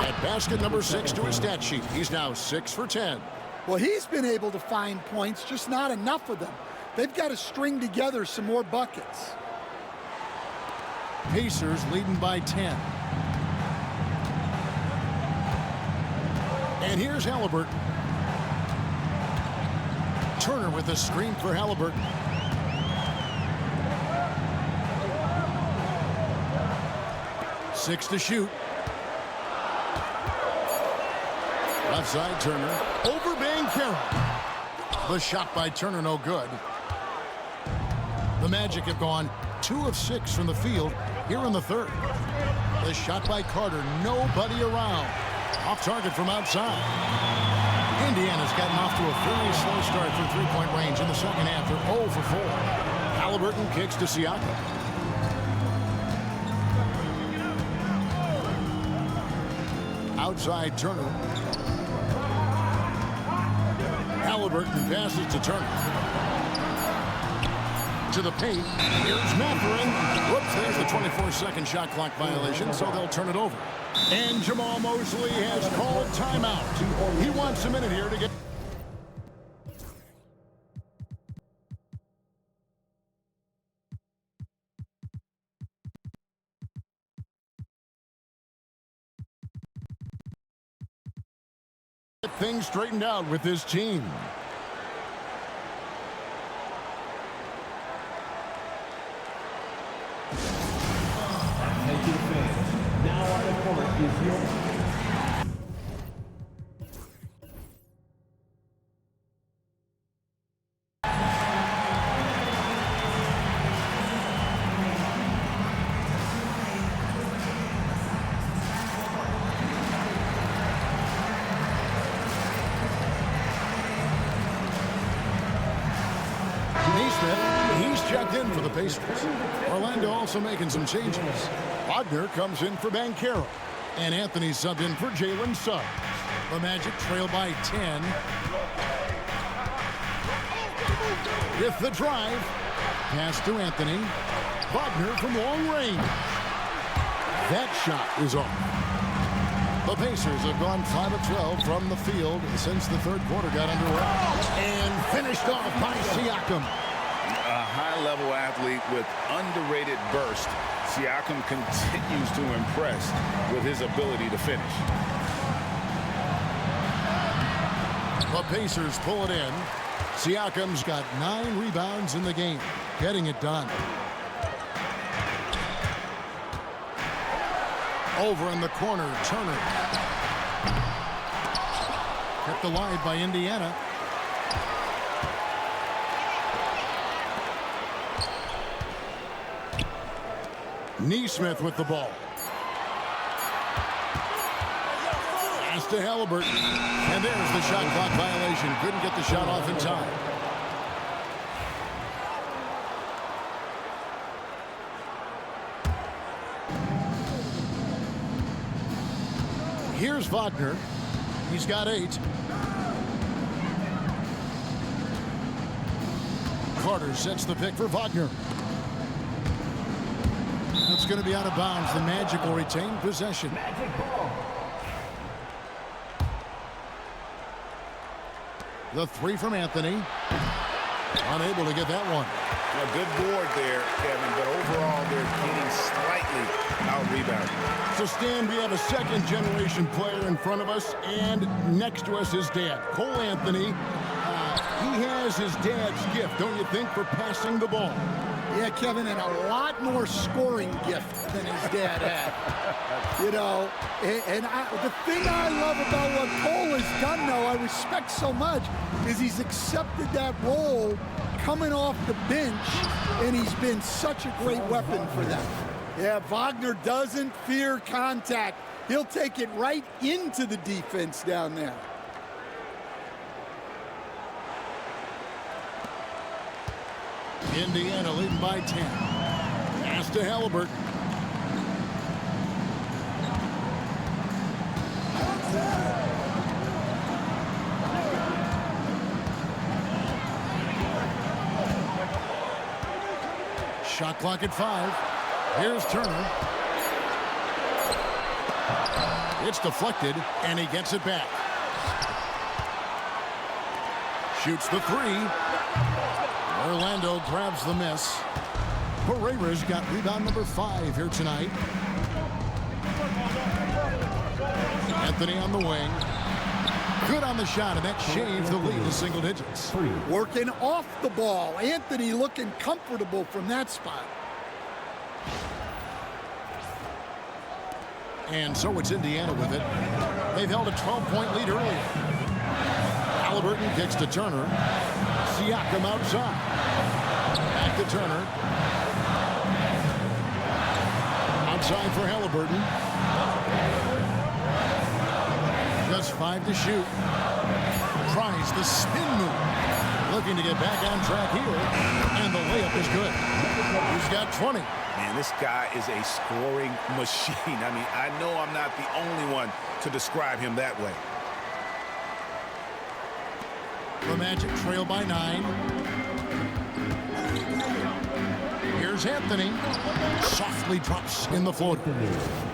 At basket number 6 to his stat sheet. He's now 6 for 10.
Well, he's been able to find points, just not enough of them. They've got to string together some more buckets.
Pacers leading by 10. And here's Halliburton. Turner with a screen for Halliburton. Six to shoot. Left side, Turner. Over Banchero. The shot by Turner, no good. The Magic have gone 2 of 6 from the field here in the third. The shot by Carter, nobody around. Off target from outside. Indiana's gotten off to a very slow start from three-point range in the second half. They're 0 for 4. Halliburton kicks to Siakam. Outside Turner. Halliburton passes to Turner. To the paint. Here's Mathurin. Whoops, there's the 24-second shot clock violation, so they'll turn it over. And Jamal Mosley has called timeout. He wants a minute here to get... things straightened out with this team.
is your
He's checked in for the PACERS. Orlando also making some changes. Wagner comes in for Banchero. And Anthony subbed in for Jalen Suggs. The Magic trail by 10. With the drive. Pass to Anthony. Wagner from long range. That shot is off. The Pacers have gone 5 of 12 from the field since the third quarter got underway. And finished off by Siakam.
A high-level athlete with underrated burst. Siakam continues to impress with his ability to finish.
The Pacers pull it in. Siakam's got 9 rebounds in the game, getting it done. Over in the corner, Turner. Kept alive by Indiana. Neesmith with the ball. Pass to Halliburton. And there's the shot clock violation. Couldn't get the shot off in time. Here's Wagner. He's got 8. Carter sets the pick for Wagner. It's going to be out of bounds. The Magic will retain possession. The 3 from Anthony. Unable to get that one.
A good board there, Kevin, but overall they're getting slightly out-rebounded.
So, Stan, we have a second-generation player in front of us, and next to us is Dad. Cole Anthony, he has his dad's gift, don't you think, for passing the ball?
Yeah, Kevin, and a lot more scoring gift than his dad had. You know, and the thing I love about what Cole has done, though, I respect so much, is he's accepted that role coming off the bench, and he's been such a great weapon for them. Yeah, Wagner doesn't fear contact. He'll take it right into the defense down there.
Indiana leading by 10. Pass to Halliburton. Shot clock at 5. Here's Turner. It's deflected, and he gets it back. Shoots the 3. Orlando grabs the miss. Pereira's got rebound number 5 here tonight. Anthony on the wing. Good on the shot, and that shaves the lead to single digits.
Working off the ball. Anthony looking comfortable from that spot.
And so it's Indiana with it. They've held a 12-point lead earlier. Halliburton kicks to Turner. Siakam outside. Back to Turner. Outside for Halliburton. Just 5 to shoot. Tries the spin move. Looking to get back on track here. And the layup is good. He's got 20.
Man, this guy is a scoring machine. I mean, I know I'm not the only one to describe him that way.
The Magic trail by 9. Here's Anthony. Softly drops in the floater.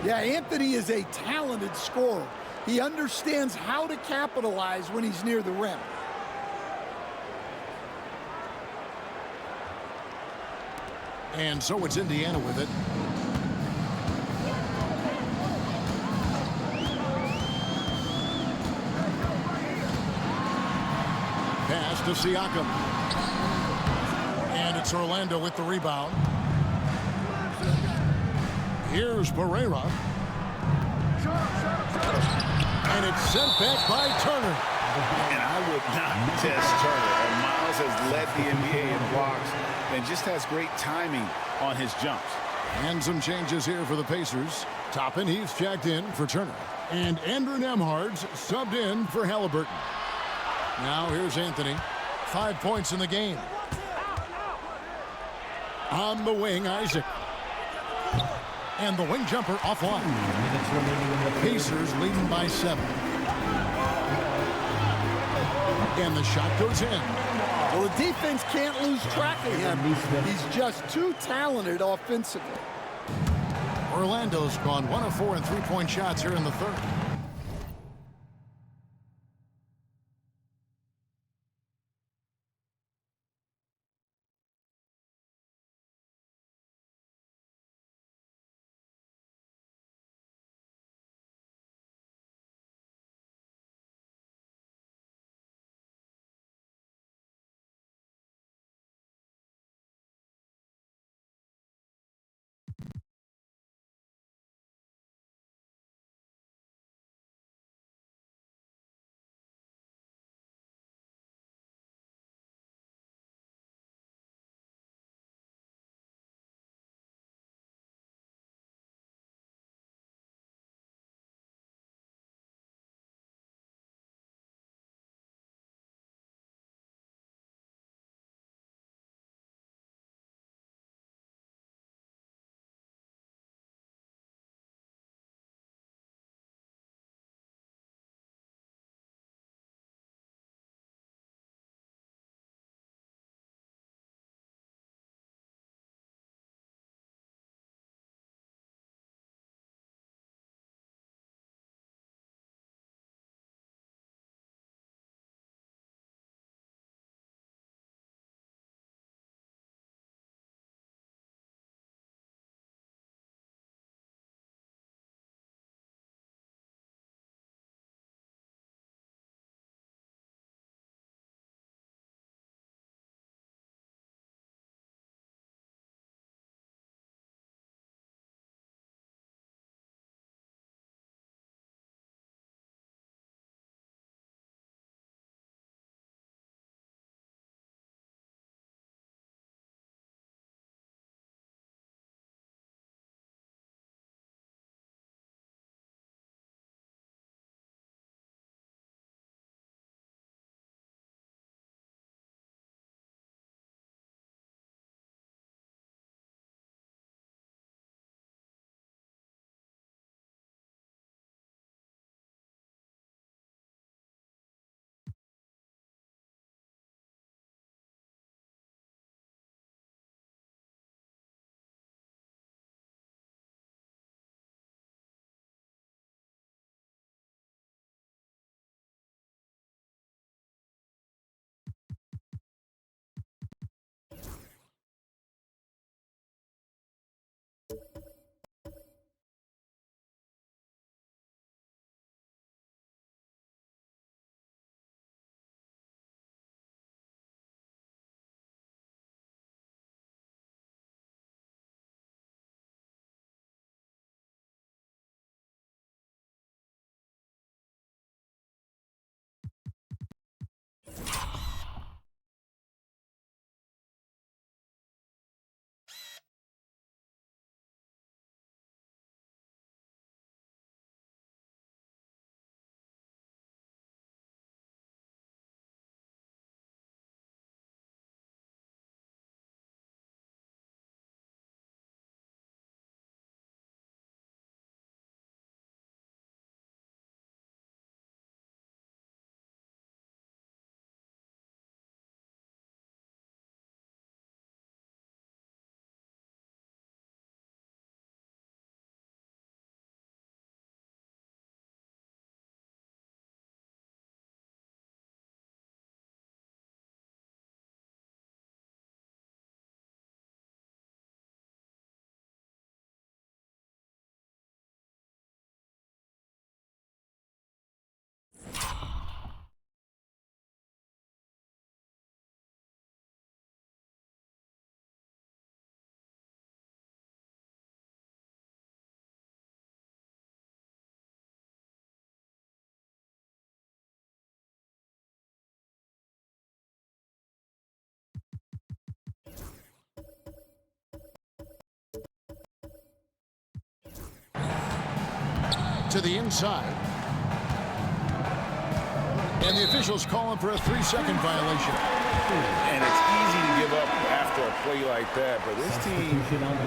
Yeah, Anthony is a talented scorer. He understands how to capitalize when he's near the rim.
And so it's Indiana with it. Pass to Siakam. And it's Orlando with the rebound. Here's Pereira. And it's sent back by Turner.
And I would not test Turner. And Miles has led the NBA in blocks and just has great timing on his jumps.
And some changes here for the Pacers. Toppin, he's checked in for Turner. And Andrew Nemhard's subbed in for Halliburton. Now here's Anthony. 5 points in the game. On the wing, Isaac. And the wing jumper offline. Pacers leading by 7. And the shot goes in.
Well, the defense can't lose track of him. He's just too talented offensively.
Orlando's gone 1 of 4 in three-point shots here in the third. to the inside. And the officials calling for a 3-second violation.
And it's easy to give up after a play like that, but this team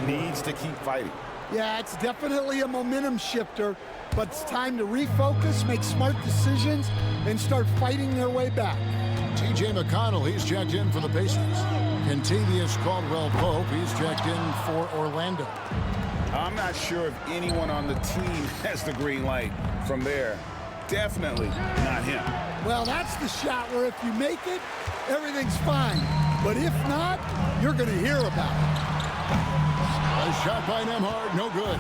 needs to keep fighting.
Yeah, it's definitely a momentum shifter, but it's time to refocus, make smart decisions, and start fighting their way back.
T.J. McConnell, he's checked in for the Pacers. Contavious Caldwell-Pope, he's checked in for Orlando.
I'm not sure if anyone on the team has the green light from there. Definitely not him.
Well, that's the shot where if you make it, everything's fine. But if not, you're going to hear about it.
A shot by Nembhard, no good.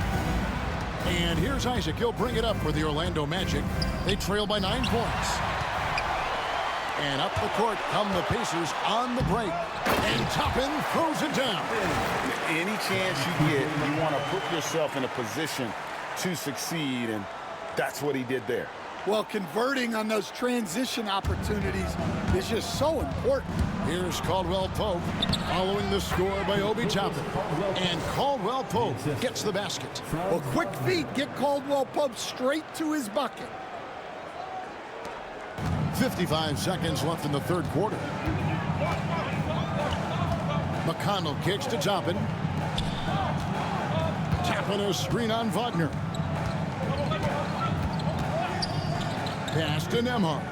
And here's Isaac. He'll bring it up for the Orlando Magic. They trail by 9 points. And up the court come the Pacers on the break. And Toppin throws it down.
Any chance you get, you want to put yourself in a position to succeed, and that's what he did there.
Well, converting on those transition opportunities is just so important.
Here's Caldwell-Pope following the score by Obi Toppin. And Caldwell-Pope gets the basket.
Well, quick feet get Caldwell-Pope straight to his bucket.
55 seconds left in the third quarter. McConnell kicks to Toppin. Tapping a screen on Wagner. Pass to Nembhard.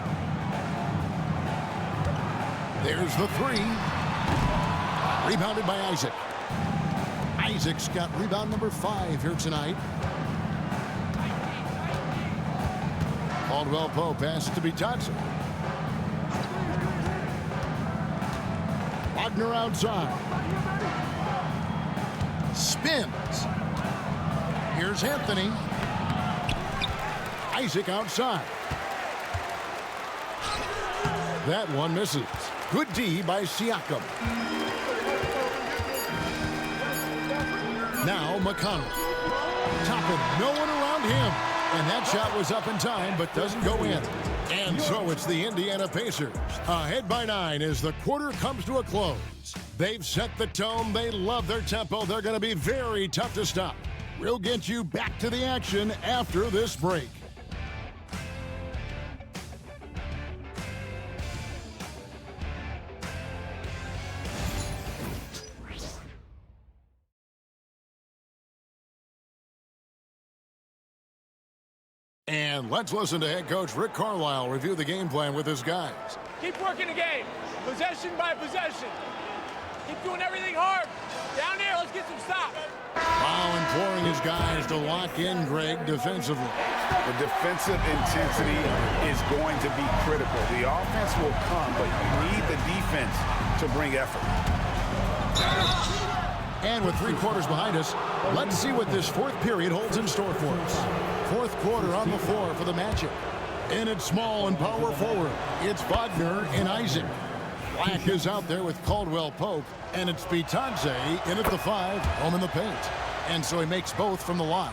There's the 3. Rebounded by Isaac. Isaac's got rebound number 5 here tonight. Caldwell-Pope passes to Vitadze. Wagner outside. Spins. Here's Anthony. Isaac outside. That one misses. Good D by Siakam. Now McConnell. Toppin, no one around him. And that shot was up in time, but doesn't go in. And so it's the Indiana Pacers, ahead by 9 as the quarter comes to a close. They've set the tone. They love their tempo. They're going to be very tough to stop. We'll get you back to the action after this break. And let's listen to head coach Rick Carlisle review the game plan with his guys.
Keep working the game, possession by possession. Keep doing everything hard. Down here, let's get some stops.
While imploring his guys to lock in Greg defensively.
The defensive intensity is going to be critical. The offense will come, but you need the defense to bring effort.
And with 3 quarters behind us, let's see what this fourth period holds in store for us. Fourth quarter on the floor for the Magic. And it's small and power forward. It's Wagner and Isaac. Black is out there with Caldwell-Pope. And it's Vitadze in at the 5, home in the paint. And so he makes both from the line.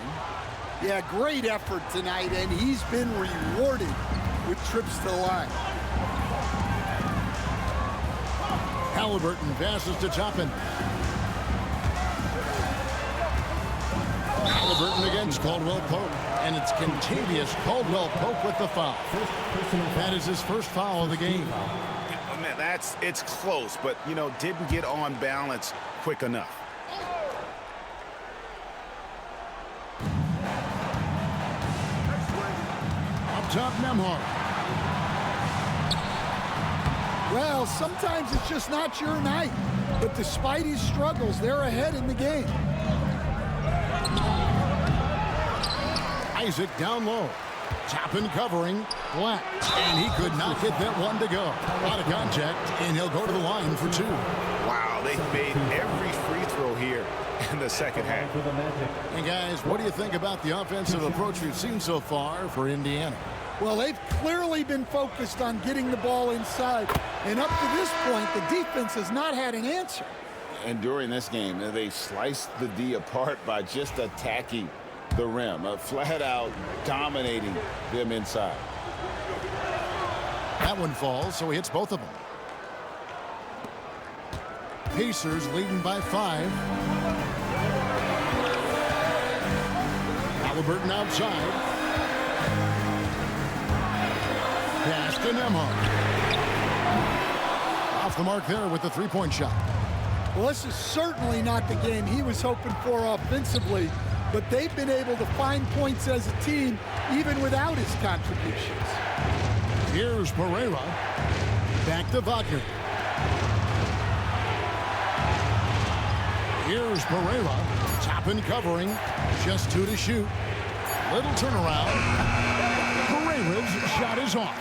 Yeah, great effort tonight, and he's been rewarded with trips to the line.
Halliburton passes to Toppin. Halliburton against Caldwell-Pope. And it's Contavious Caldwell-Pope with the foul. That is his first foul of the game.
Man, it's close, but, you know, didn't get on balance quick enough.
Up top, Nembhard.
Well, sometimes it's just not your night. But despite his struggles, they're ahead in the game.
Isaac down low. Toppin covering. Black. And he could not get that one to go. Out of contact, and he'll go to the line for 2.
Wow, they made every free throw here in the second half.
And guys, what do you think about the offensive approach we've seen so far for Indiana?
Well, they've clearly been focused on getting the ball inside. And up to this point, the defense has not had an answer.
And during this game, they sliced the D apart by just attacking the rim, flat out dominating them inside.
That one falls, so he hits both of them. Pacers leading by 5. Halliburton outside. to Nemhard. Off the mark there with the three-point shot.
Well, this is certainly not the game he was hoping for offensively, but they've been able to find points as a team even without his contributions.
Here's Pereira. Back to Wagner. Here's Pereira. Top and covering. Just 2 to shoot. Little turnaround. Pereira's shot is off.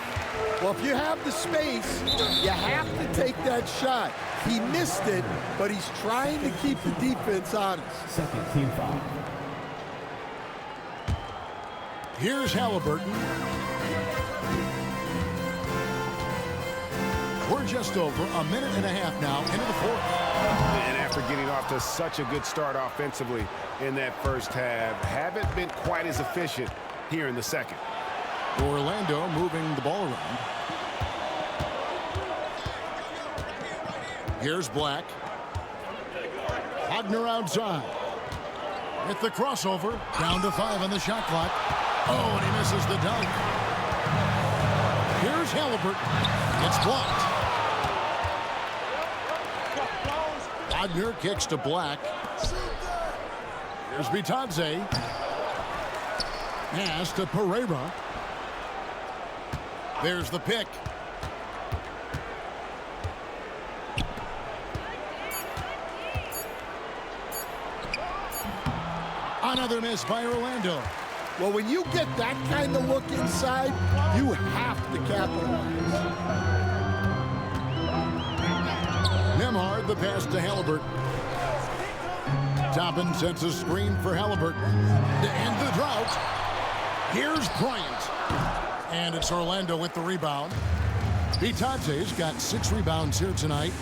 Well, if you have the space, you have to take that shot. He missed it, but he's trying to keep the defense honest.
Second team foul.
Here's Halliburton. We're just over a minute and a half now into the fourth.
And after getting off to such a good start offensively in that first half, haven't been quite as efficient here in the second.
Orlando moving the ball around. Here's Black. Wagner outside. With the crossover. Down to 5 on the shot clock. Oh, and he misses the dunk. Here's Halliburton. It's blocked. Wagner kicks to Black. Here's Vitadze. Pass to Pereira. There's the pick. Another miss by Orlando.
Well, when you get that kind of look inside, you have to capitalize.
Nemhard, the pass to Halliburton. Toppin sets a screen for Halliburton to end the drought. Here's Bryant. And it's Orlando with the rebound. Vitadze's got 6 rebounds here tonight.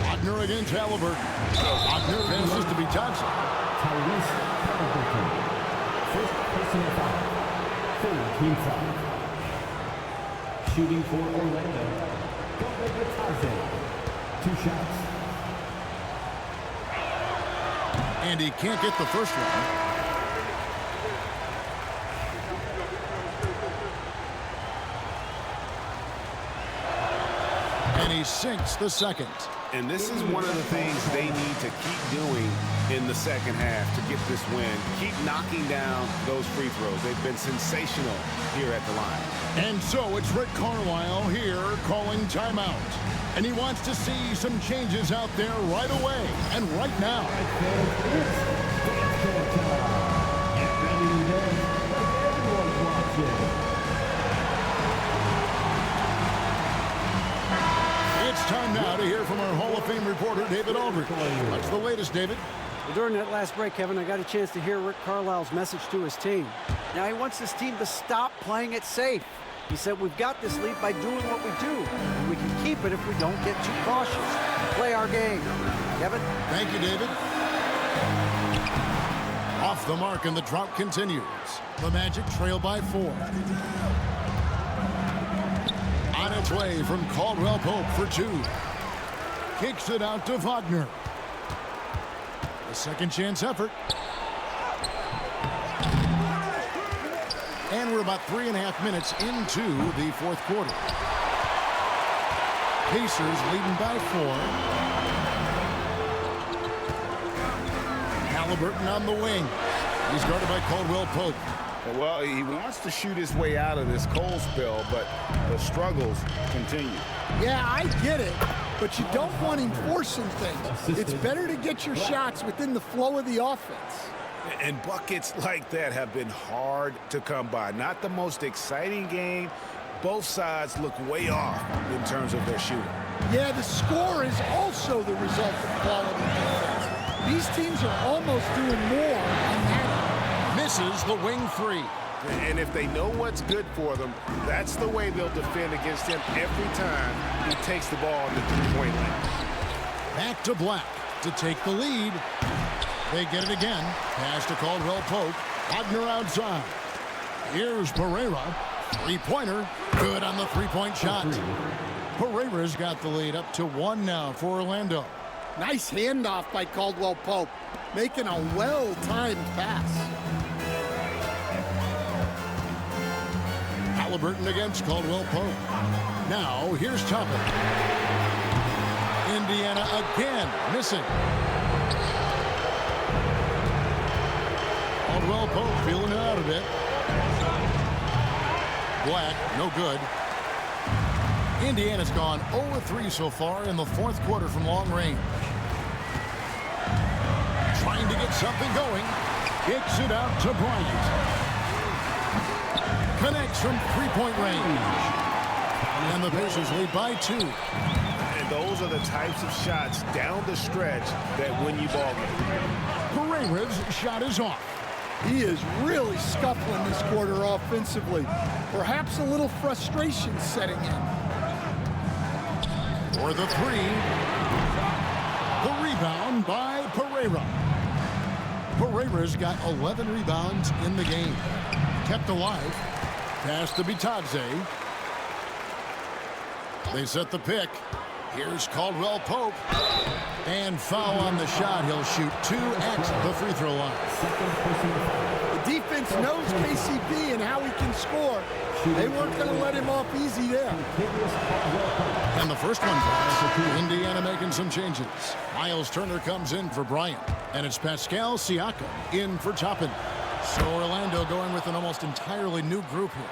Wagner against Halliburton. Wagner passes to Vitadze.
First personal foul. Third team foul. Shooting for Orlando. Vitadze. 2 shots.
And he can't get the first one. And he sinks the second.
And this is one of the things they need to keep doing in the second half to get this win. Keep knocking down those free throws. They've been sensational here at the line.
And so it's Rick Carlisle here calling timeout. And he wants to see some changes out there right away and right now. It's time now to hear from our Hall of Fame reporter, David Aldridge. What's the latest, David?
Well, during that last break, Kevin, I got a chance to hear Rick Carlisle's message to his team. Now, he wants his team to stop playing it safe. He said, we've got this lead by doing what we do. And we can keep it if we don't get too cautious. Play our game. Kevin?
Thank you, David. Off the mark, and the drought continues. The Magic trail by 4. On its way from Caldwell Pope for 2. Kicks it out to Wagner. A second chance effort. And we're about 3.5 minutes into the fourth quarter. Pacers leading by 4. Halliburton on the wing. He's guarded by Caldwell Pope.
Well, he wants to shoot his way out of this cold spell, but the struggles continue.
Yeah, I get it, but you don't want him forcing things. It's better to get your shots within the flow of the offense.
And buckets like that have been hard to come by. Not the most exciting game. Both sides look way off in terms of their shooting.
Yeah, the score is also the result of quality defense. These teams are almost doing more on that.
Misses the wing 3.
And if they know what's good for them, that's the way they'll defend against him every time he takes the ball on the three-point line.
Back to Black to take the lead. They get it again. Pass to Caldwell Pope. Wagner outside. Here's Pereira. Three-pointer. Good on the three-point shot. Pereira's got the lead up to 1 now for Orlando.
Nice handoff by Caldwell Pope. making a well-timed pass.
Halliburton against Caldwell Pope. Now, here's Toppin. Indiana again, missing. Caldwell Pope feeling it out a bit. Black, no good. Indiana's gone 0-3 so far in the fourth quarter from long range. Trying to get something going. Kicks it out to Bryant. Connects from three-point range. And the Pacers lead by 2.
And those are the types of shots down the stretch that win you ball games.
Pereira's shot is off.
He is really scuffling this quarter offensively. Perhaps a little frustration setting in.
For the 3. The rebound by Pereira. Pereira's got 11 rebounds in the game. Kept alive. Pass to Bitadze. They set the pick. Here's Caldwell Pope. And foul on the shot. He'll shoot 2 at the free throw line.
The defense knows KCP and how he can score. They weren't going to let him off easy there.
And the first one falls. Indiana making some changes. Miles Turner comes in for Bryant. And it's Pascal Siakam in for Toppin. So Orlando going with an almost entirely new group here.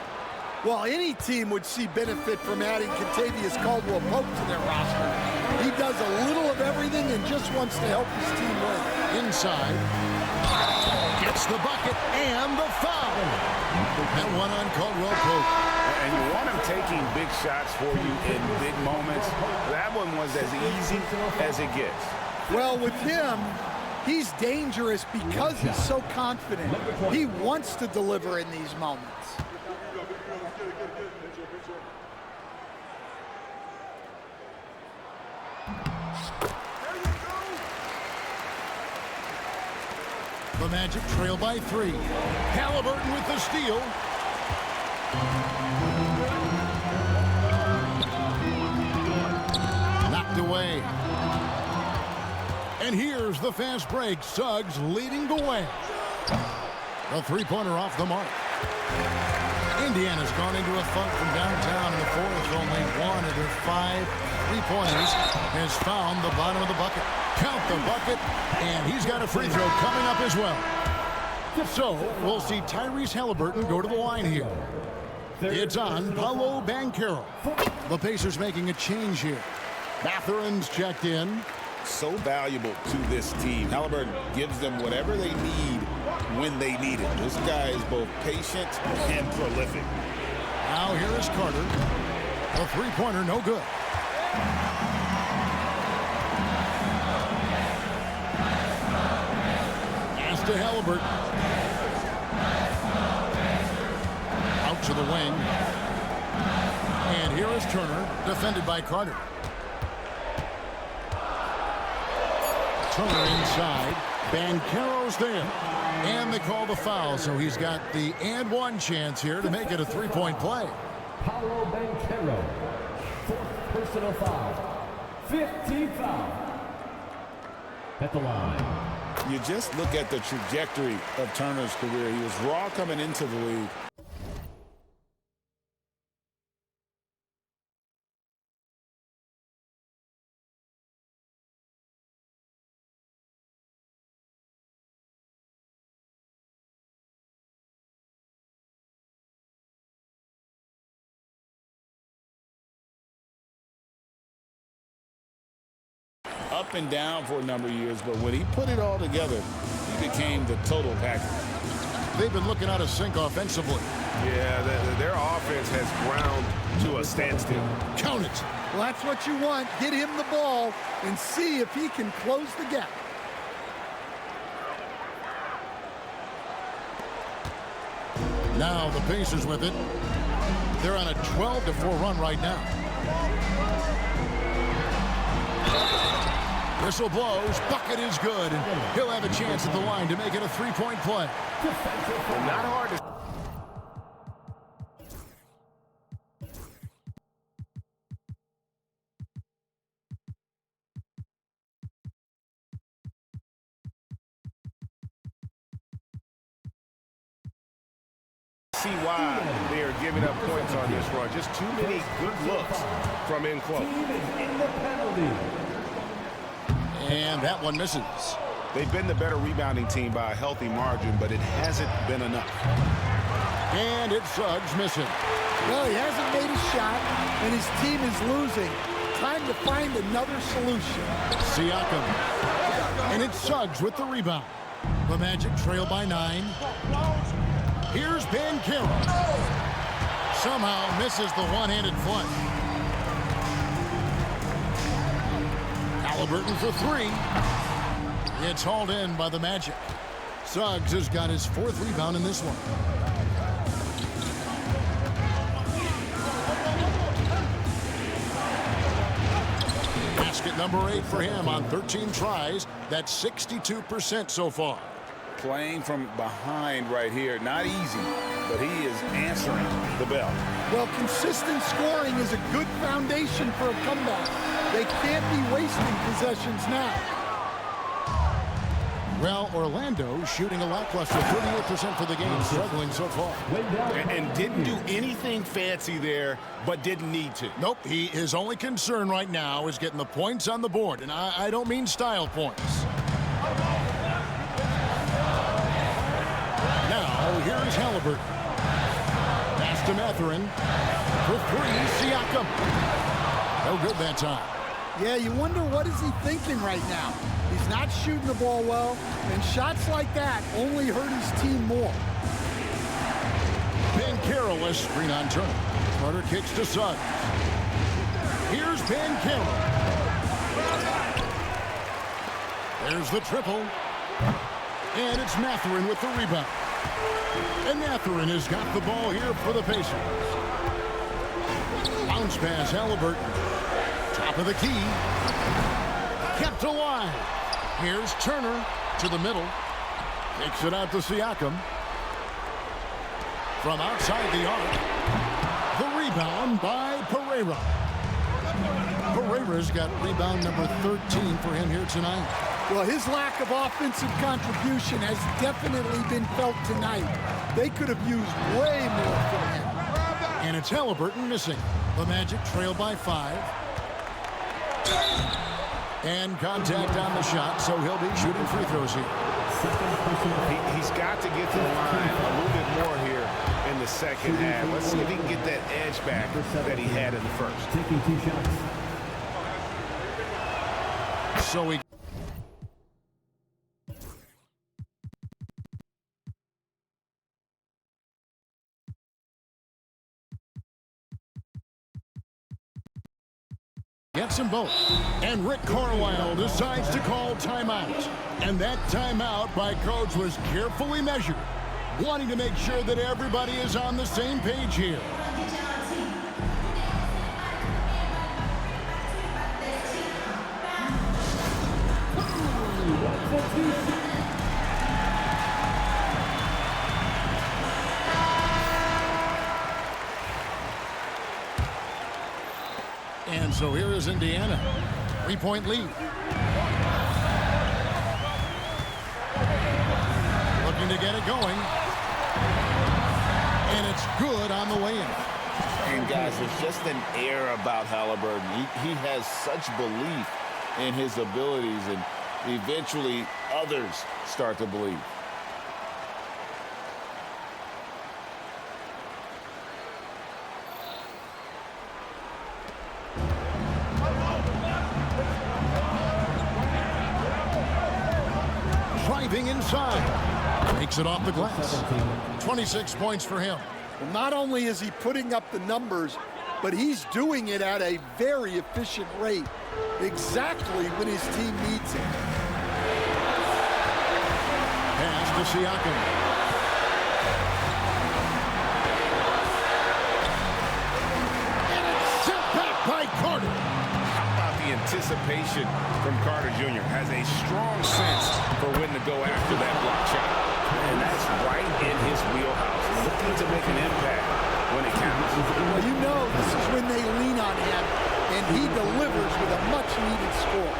Well, any team would see benefit from adding Kentavious Caldwell-Pope to their roster. He does a little of everything and just wants to help his team win.
Inside. Gets the bucket and the foul. That one on Caldwell-Pope.
And you want him taking big shots for you in big moments. That one was as easy as it gets.
Well, with him, he's dangerous because he's so confident. He wants to deliver in these moments.
The Magic trail by 3. Halliburton with the steal. Knocked away. And here's the fast break. Suggs leading the way. The three-pointer off the mark. Indiana's gone into a funk from downtown in the fourth. Only one of their 5 3-pointers has found the bottom of the bucket. Count the bucket, and he's got a free throw coming up as well. So we'll see Tyrese Halliburton go to the line here. It's on Paolo Banchero. The Pacers making a change here. Mathurin's checked in.
So valuable to this team. Halliburton gives them whatever they need when they need it. This guy is both patient and prolific.
Now here is Carter. A three-pointer, no good. Pass to Halliburton. Out to the wing. And here is Turner, defended by Carter. Turner inside. Banchero's there. And they call the foul, so he's got the and one chance here to make it a three-point play.
Paolo Banchero, 4th personal foul, 15th foul at the line.
You just look at the trajectory of Turner's career. He was raw coming into the league. Up and down for a number of years, but when he put it all together, he became the total package.
They've been looking out of sync offensively.
Yeah, their offense has ground to a standstill.
Count it.
Well, that's what you want. Get him the ball and see if he can close the gap.
Now the Pacers with it. They're on a 12-4 run right now. Whistle blows, bucket is good, and he'll have a chance at the line to make it a three-point play.
Not hard to see why they are giving up points on this run. Just too many good looks from in close.
In the penalty.
And that one misses.
They've been the better rebounding team by a healthy margin, but it hasn't been enough.
And it's Suggs missing.
Well, he hasn't made a shot, and his team is losing. Time to find another solution.
Siakam. And it's Suggs with the rebound. The Magic trail by 9. Here's Banchero. Somehow misses the one-handed flush. Halliburton for 3. It's hauled in by the Magic. Suggs has got his 4th rebound in this one. Basket number 8 for him on 13 tries. That's 62% so far.
Playing from behind right here, not easy, but he is answering the bell.
Well, consistent scoring is a good foundation for a comeback. They can't be wasting possessions now.
Well, Orlando shooting a lackluster 38% for the game, struggling so far.
And didn't do anything fancy there, but didn't need to.
Nope, his only concern right now is getting the points on the board, and I don't mean style points. Now, here's Halliburton. Pass to Mathurin. For 3, Siakam. No good that time.
Yeah, you wonder what is he thinking right now. He's not shooting the ball well, and shots like that only hurt his team more.
Banchero a screen on Turner. Carter kicks to Suggs. Here's Banchero. There's the triple. And it's Mathurin with the rebound. And Mathurin has got the ball here for the Pacers. Bounce pass, Halliburton. Top of the key. Kept alive. Here's Turner to the middle. Takes it out to Siakam. From outside the arc. The rebound by Pereira. Pereira's got rebound number 13 for him here tonight.
Well, his lack of offensive contribution has definitely been felt tonight. They could have used way more from him.
And it's Halliburton missing. The Magic trail by 5. And contact on the shot, so he'll be shooting free throws here.
He's got to get to the line a little bit more here in the second half. Let's see if he can get that edge back that he had in the first.
Taking 2 shots.
So he gets them both. And Rick Carlisle decides to call timeout. And that timeout by coach was carefully measured, wanting to make sure that everybody is on the same page here. And so here is Indiana. 3-point lead. Looking to get it going. And it's good on the way in.
And guys, there's just an air about Halliburton. He has such belief in his abilities, and eventually others start to believe.
Driving inside. Takes it off the glass. 26 points for him.
Well, not only is he putting up the numbers, but he's doing it at a very efficient rate. Exactly when his team needs it.
Pass to Siakam. And it's sent back by Carter.
How about the anticipation from Carter Jr. Has a strong sense for when to go after that block shot. And that's right in his wheelhouse. Looking to make an impact when it counts.
Well, you know this is when they lean on him, and he delivers with a much-needed score.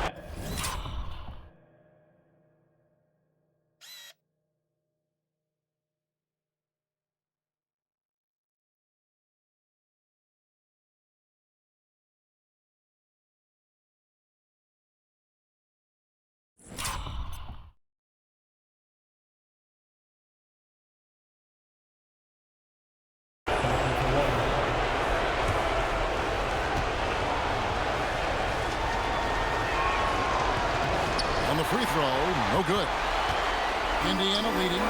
throw, no good. Indiana leading.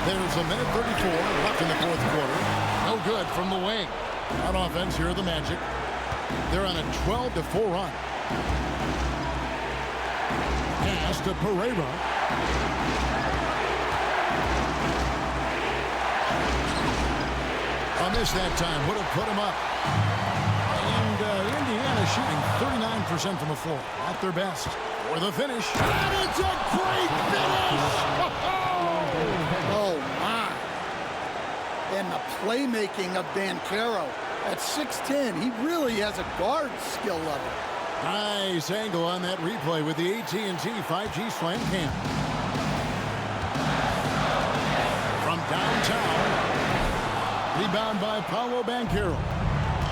There's a minute 34 left in the fourth quarter. No good from the wing. On offense, here are the Magic. They're on a 12-4 run. Pass to Pereira. A miss that time would have put him up. And Indiana shooting 39% from the floor. At their best. For the finish. And it's a great finish!
Oh, my. And the playmaking of Banchero. At 6'10", he really has a guard skill level.
Nice angle on that replay with the AT&T 5G Slam Cam. From downtown. Rebound by Paolo Banchero.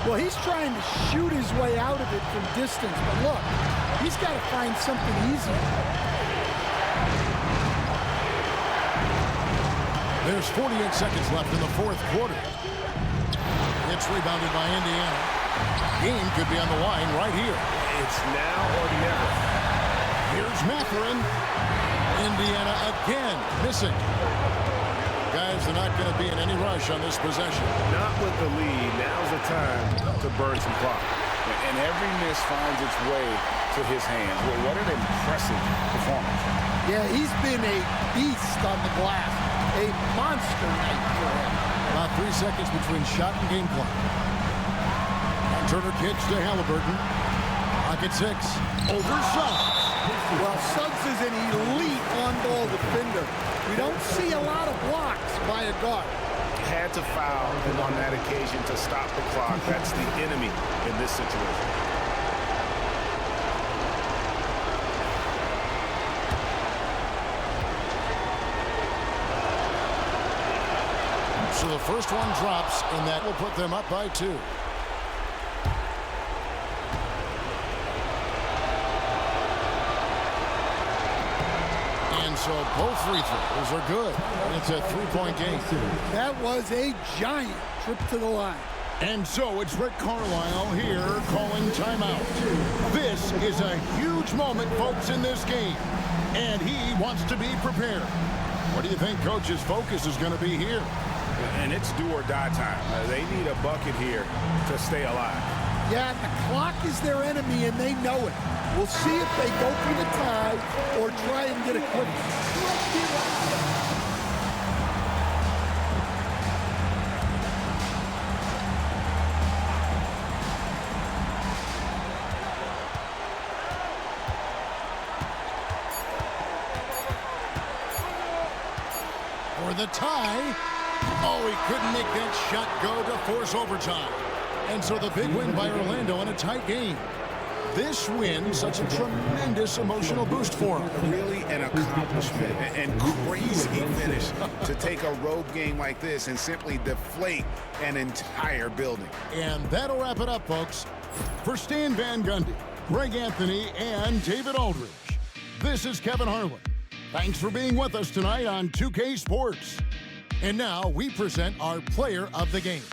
Well, he's trying to shoot his way out of it from distance, but look, he's got to find something easy.
There's 48 seconds left in the fourth quarter. It's rebounded by Indiana. Game could be on the line right here.
It's now or never.
Here's Mathurin. Indiana again missing. Guys, they're not going to be in any rush on this possession.
Not with the lead. Now's the time to burn some clock. And every miss finds its way to his hands. Well, what an impressive performance.
Yeah, he's been a beast on the glass. A monster night for him.
About 3 seconds between shot and game clock. And Turner kicks to Halliburton. Clock at 6. Over Suggs.
Well, Suggs is an elite on-ball defender. We don't see a lot of blocks by a guard.
Had to foul on that occasion to stop the clock. That's the enemy in this situation.
So the first one drops, and that will put them up by 2. And so both free throws are good. It's a 3-point game.
That was a giant trip to the line.
And so it's Rick Carlisle here calling timeout. This is a huge moment, folks, in this game. And he wants to be prepared. What do you think Coach's focus is going to be here?
And it's do or die time. They need a bucket here to stay alive.
Yeah, the clock is their enemy, and they know it. We'll see if they go for the tie or try and get a quick.
For the tie. Oh, he couldn't make that shot go to force overtime. And so the big win by Orlando in a tight game. This win, such a tremendous emotional boost for him.
Really an accomplishment and crazy finish to take a road game like this and simply deflate an entire building.
And that'll wrap it up, folks. For Stan Van Gundy, Greg Anthony, and David Aldridge, this is Kevin Harlan. Thanks for being with us tonight on 2K Sports. And now we present our player of the game.